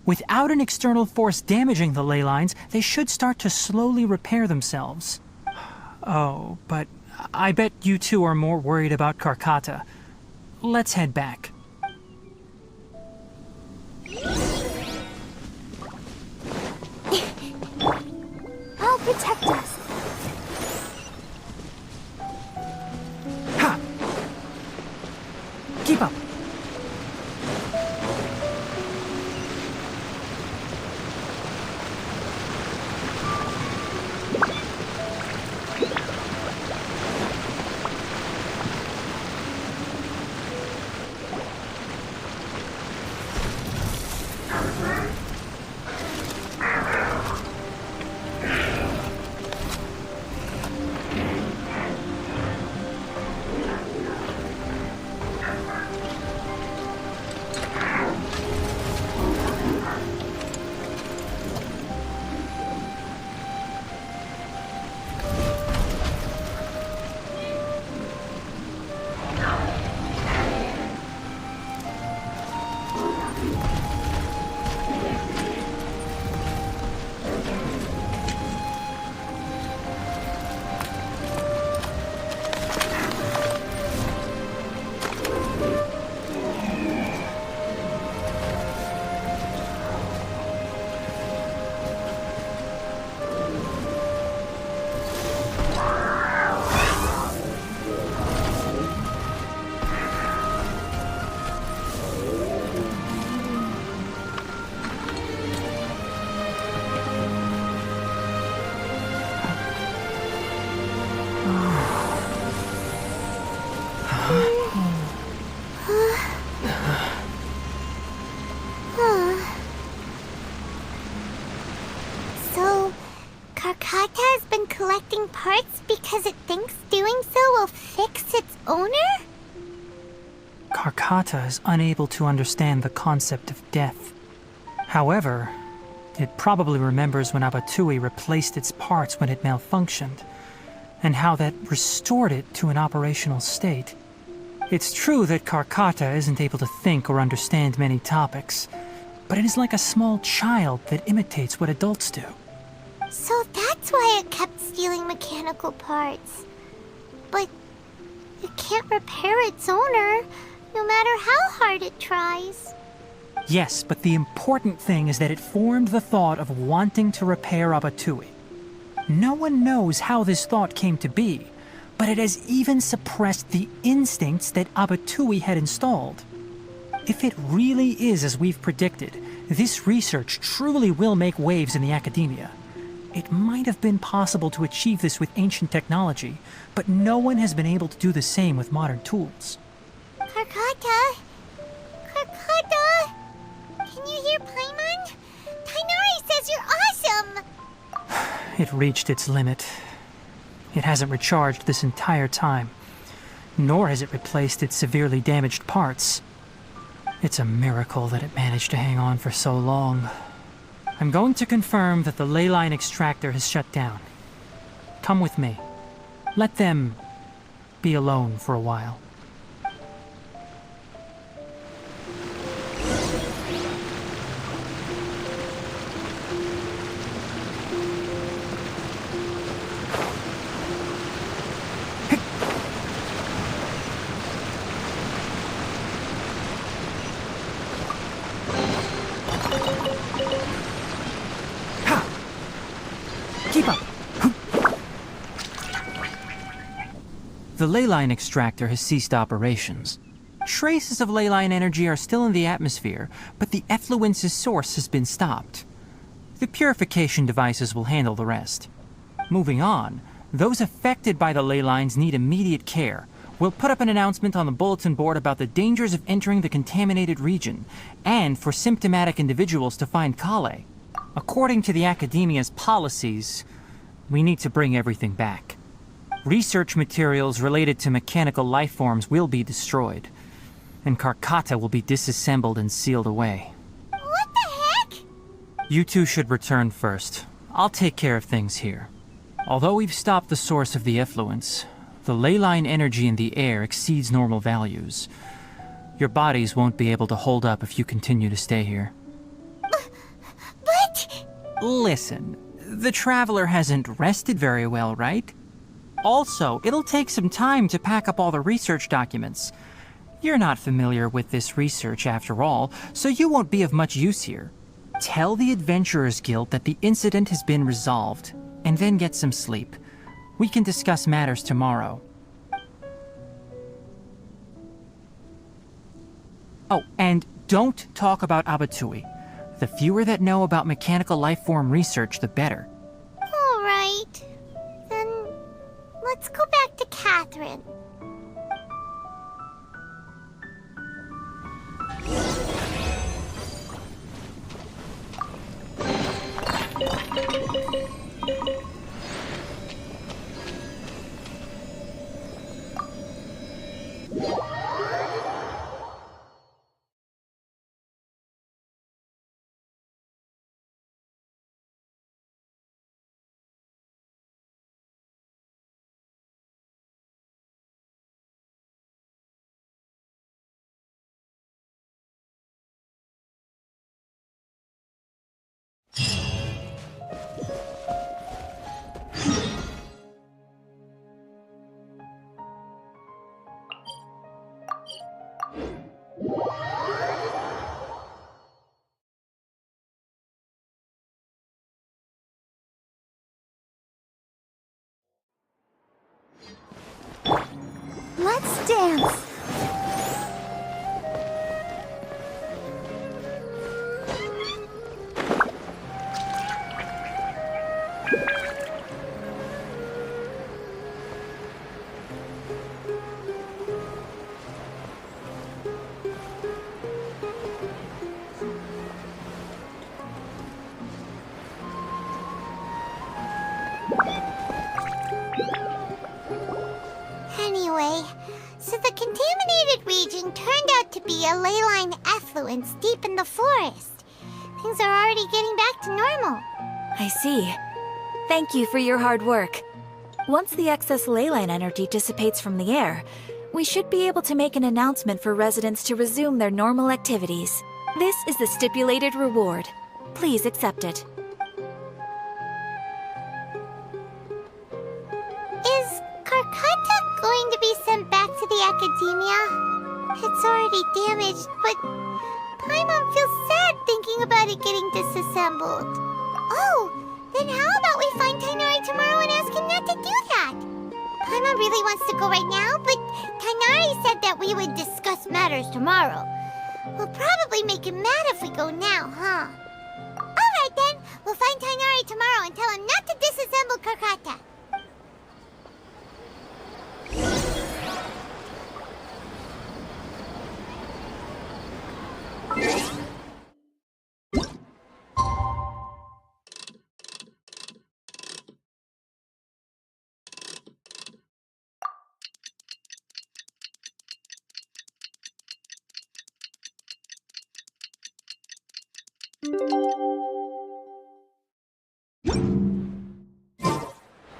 Without an external force damaging the ley lines, they should start to slowly repair themselves. Oh, but I bet you two are more worried about Karkata. Let's head back. I'll protect us. Ha! Keep up. So, Karkata has been collecting parts because it thinks doing so will fix its owner? Karkata is unable to understand the concept of death. However, it probably remembers when Abatui replaced its parts when it malfunctioned, and how that restored it to an operational state. It's true that Karkata isn't able to think or understand many topics, but it is like a small child that imitates what adults do. So that's why it kept stealing mechanical parts. But it can't repair its owner, no matter how hard it tries. Yes, but the important thing is that it formed the thought of wanting to repair Abatui. No one knows how this thought came to be, but it has even suppressed the instincts that Abatui had installed. If it really is as we've predicted, this research truly will make waves in the academia. It might have been possible to achieve this with ancient technology, but no one has been able to do the same with modern tools. Karkata? Karkata? Can you hear Paimon? Tighnari says you're awesome! It reached its limit. It hasn't recharged this entire time, nor has it replaced its severely damaged parts. It's a miracle that it managed to hang on for so long. I'm going to confirm that the ley line extractor has shut down. Come with me. Let them be alone for a while. Keep up! The leyline extractor has ceased operations. Traces of leyline energy are still in the atmosphere, but the effluence's source has been stopped. The purification devices will handle the rest. Moving on, those affected by the ley lines need immediate care. We'll put up an announcement on the bulletin board about the dangers of entering the contaminated region, and for symptomatic individuals to find Kale. According to the Academia's policies, we need to bring everything back. Research materials related to mechanical life forms will be destroyed, and Karkata will be disassembled and sealed away. What the heck? You two should return first. I'll take care of things here. Although we've stopped the source of the effluence, the leyline energy in the air exceeds normal values. Your bodies won't be able to hold up if you continue to stay here. But... Listen, the Traveler hasn't rested very well, right? Also, it'll take some time to pack up all the research documents. You're not familiar with this research after all, so you won't be of much use here. Tell the Adventurers Guild that the incident has been resolved, and then get some sleep. We can discuss matters tomorrow. Oh, and don't talk about Abatui. The fewer that know about mechanical life form research, the better. All right. Then let's go back to Catherine. Let's dance. Anyway, so the contaminated region turned out to be a leyline effluence deep in the forest. Things are already getting back to normal. I see. Thank you for your hard work. Once the excess leyline energy dissipates from the air, we should be able to make an announcement for residents to resume their normal activities. This is the stipulated reward. Please accept it. Is Karkata going to be sent back to the Academia? It's already damaged, but Paimon feels sad thinking about it getting disassembled. Oh, then how about we find Tighnari tomorrow and ask him not to do that? Paimon really wants to go right now, but Tighnari said that we would discuss matters tomorrow. We'll probably make him mad if we go now, huh? Alright then, we'll find Tighnari tomorrow and tell him not to disassemble Karkata.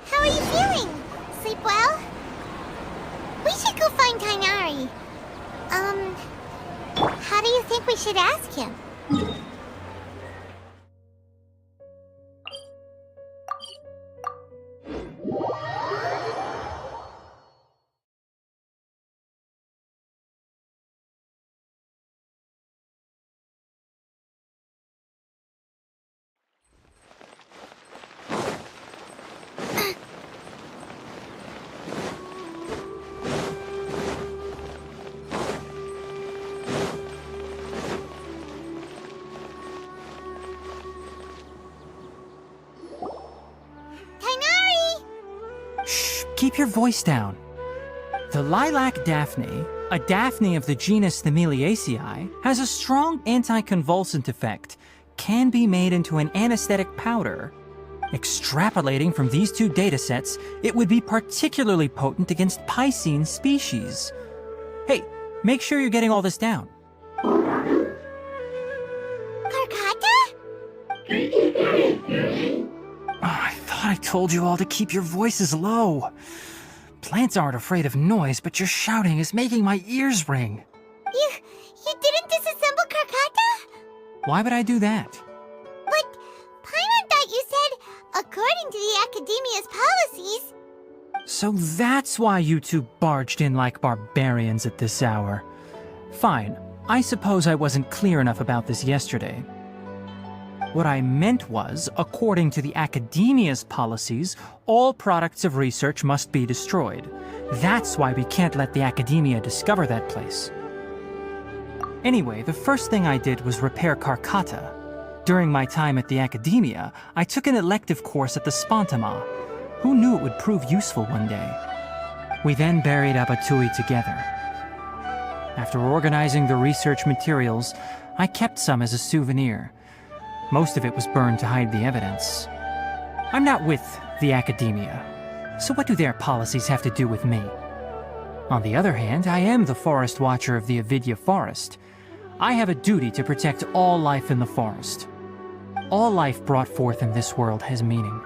How are you feeling? Sleep well? We should go find Tighnari. How do you think we should ask him? keep your voice down. The lilac daphne, a daphne of the genus Thymilaceae, has a strong anticonvulsant effect, can be made into an anesthetic powder. Extrapolating from these two datasets, it would be particularly potent against Piscine species. Hey, make sure you're getting all this down. Karkata? I thought I told you all to keep your voices low. Plants aren't afraid of noise, but your shouting is making my ears ring. You didn't disassemble Karkata? Why would I do that? But Paimon thought you said, according to the Academia's policies. So that's why you two barged in like barbarians at this hour. Fine, I suppose I wasn't clear enough about this yesterday. What I meant was, according to the Academia's policies, all products of research must be destroyed. That's why we can't let the Academia discover that place. Anyway, the first thing I did was repair Karkata. During my time at the Academia, I took an elective course at the Spontama. Who knew it would prove useful one day? We then buried Abatui together. After organizing the research materials, I kept some as a souvenir. Most of it was burned to hide the evidence. I'm not with the Academia, so what do their policies have to do with me? On the other hand, I am the Forest Watcher of the Avidya Forest. I have a duty to protect all life in the forest. All life brought forth in this world has meaning,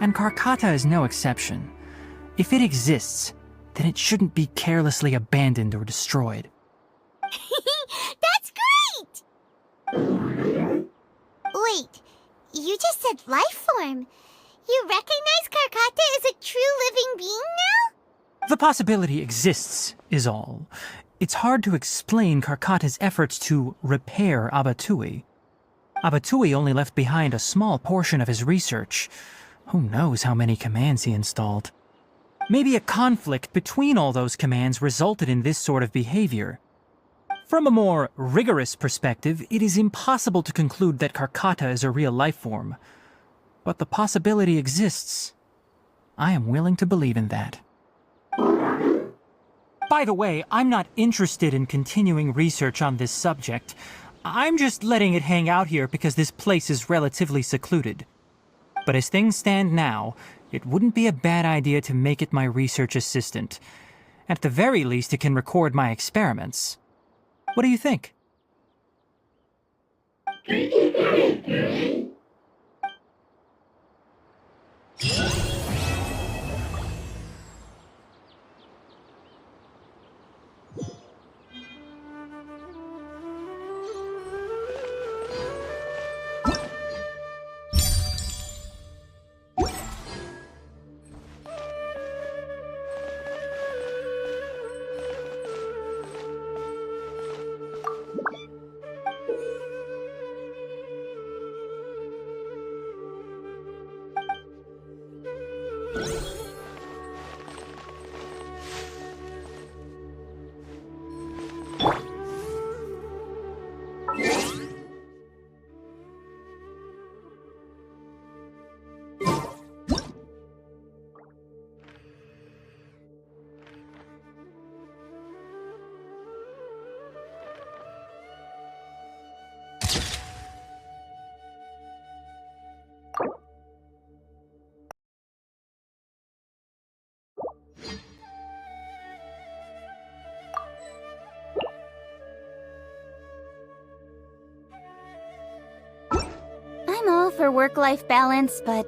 and Karkata is no exception. If it exists, then it shouldn't be carelessly abandoned or destroyed. That's great! Wait, you just said life form. You recognize Karkata as a true living being now? The possibility exists, is all. It's hard to explain Karkata's efforts to repair Abatui. Abatui only left behind a small portion of his research. Who knows how many commands he installed? Maybe a conflict between all those commands resulted in this sort of behavior. From a more rigorous perspective, it is impossible to conclude that Karkata is a real life form. But the possibility exists. I am willing to believe in that. By the way, I'm not interested in continuing research on this subject. I'm just letting it hang out here because this place is relatively secluded. But as things stand now, it wouldn't be a bad idea to make it my research assistant. At the very least, it can record my experiments. What do you think? I'm all for work-life balance, but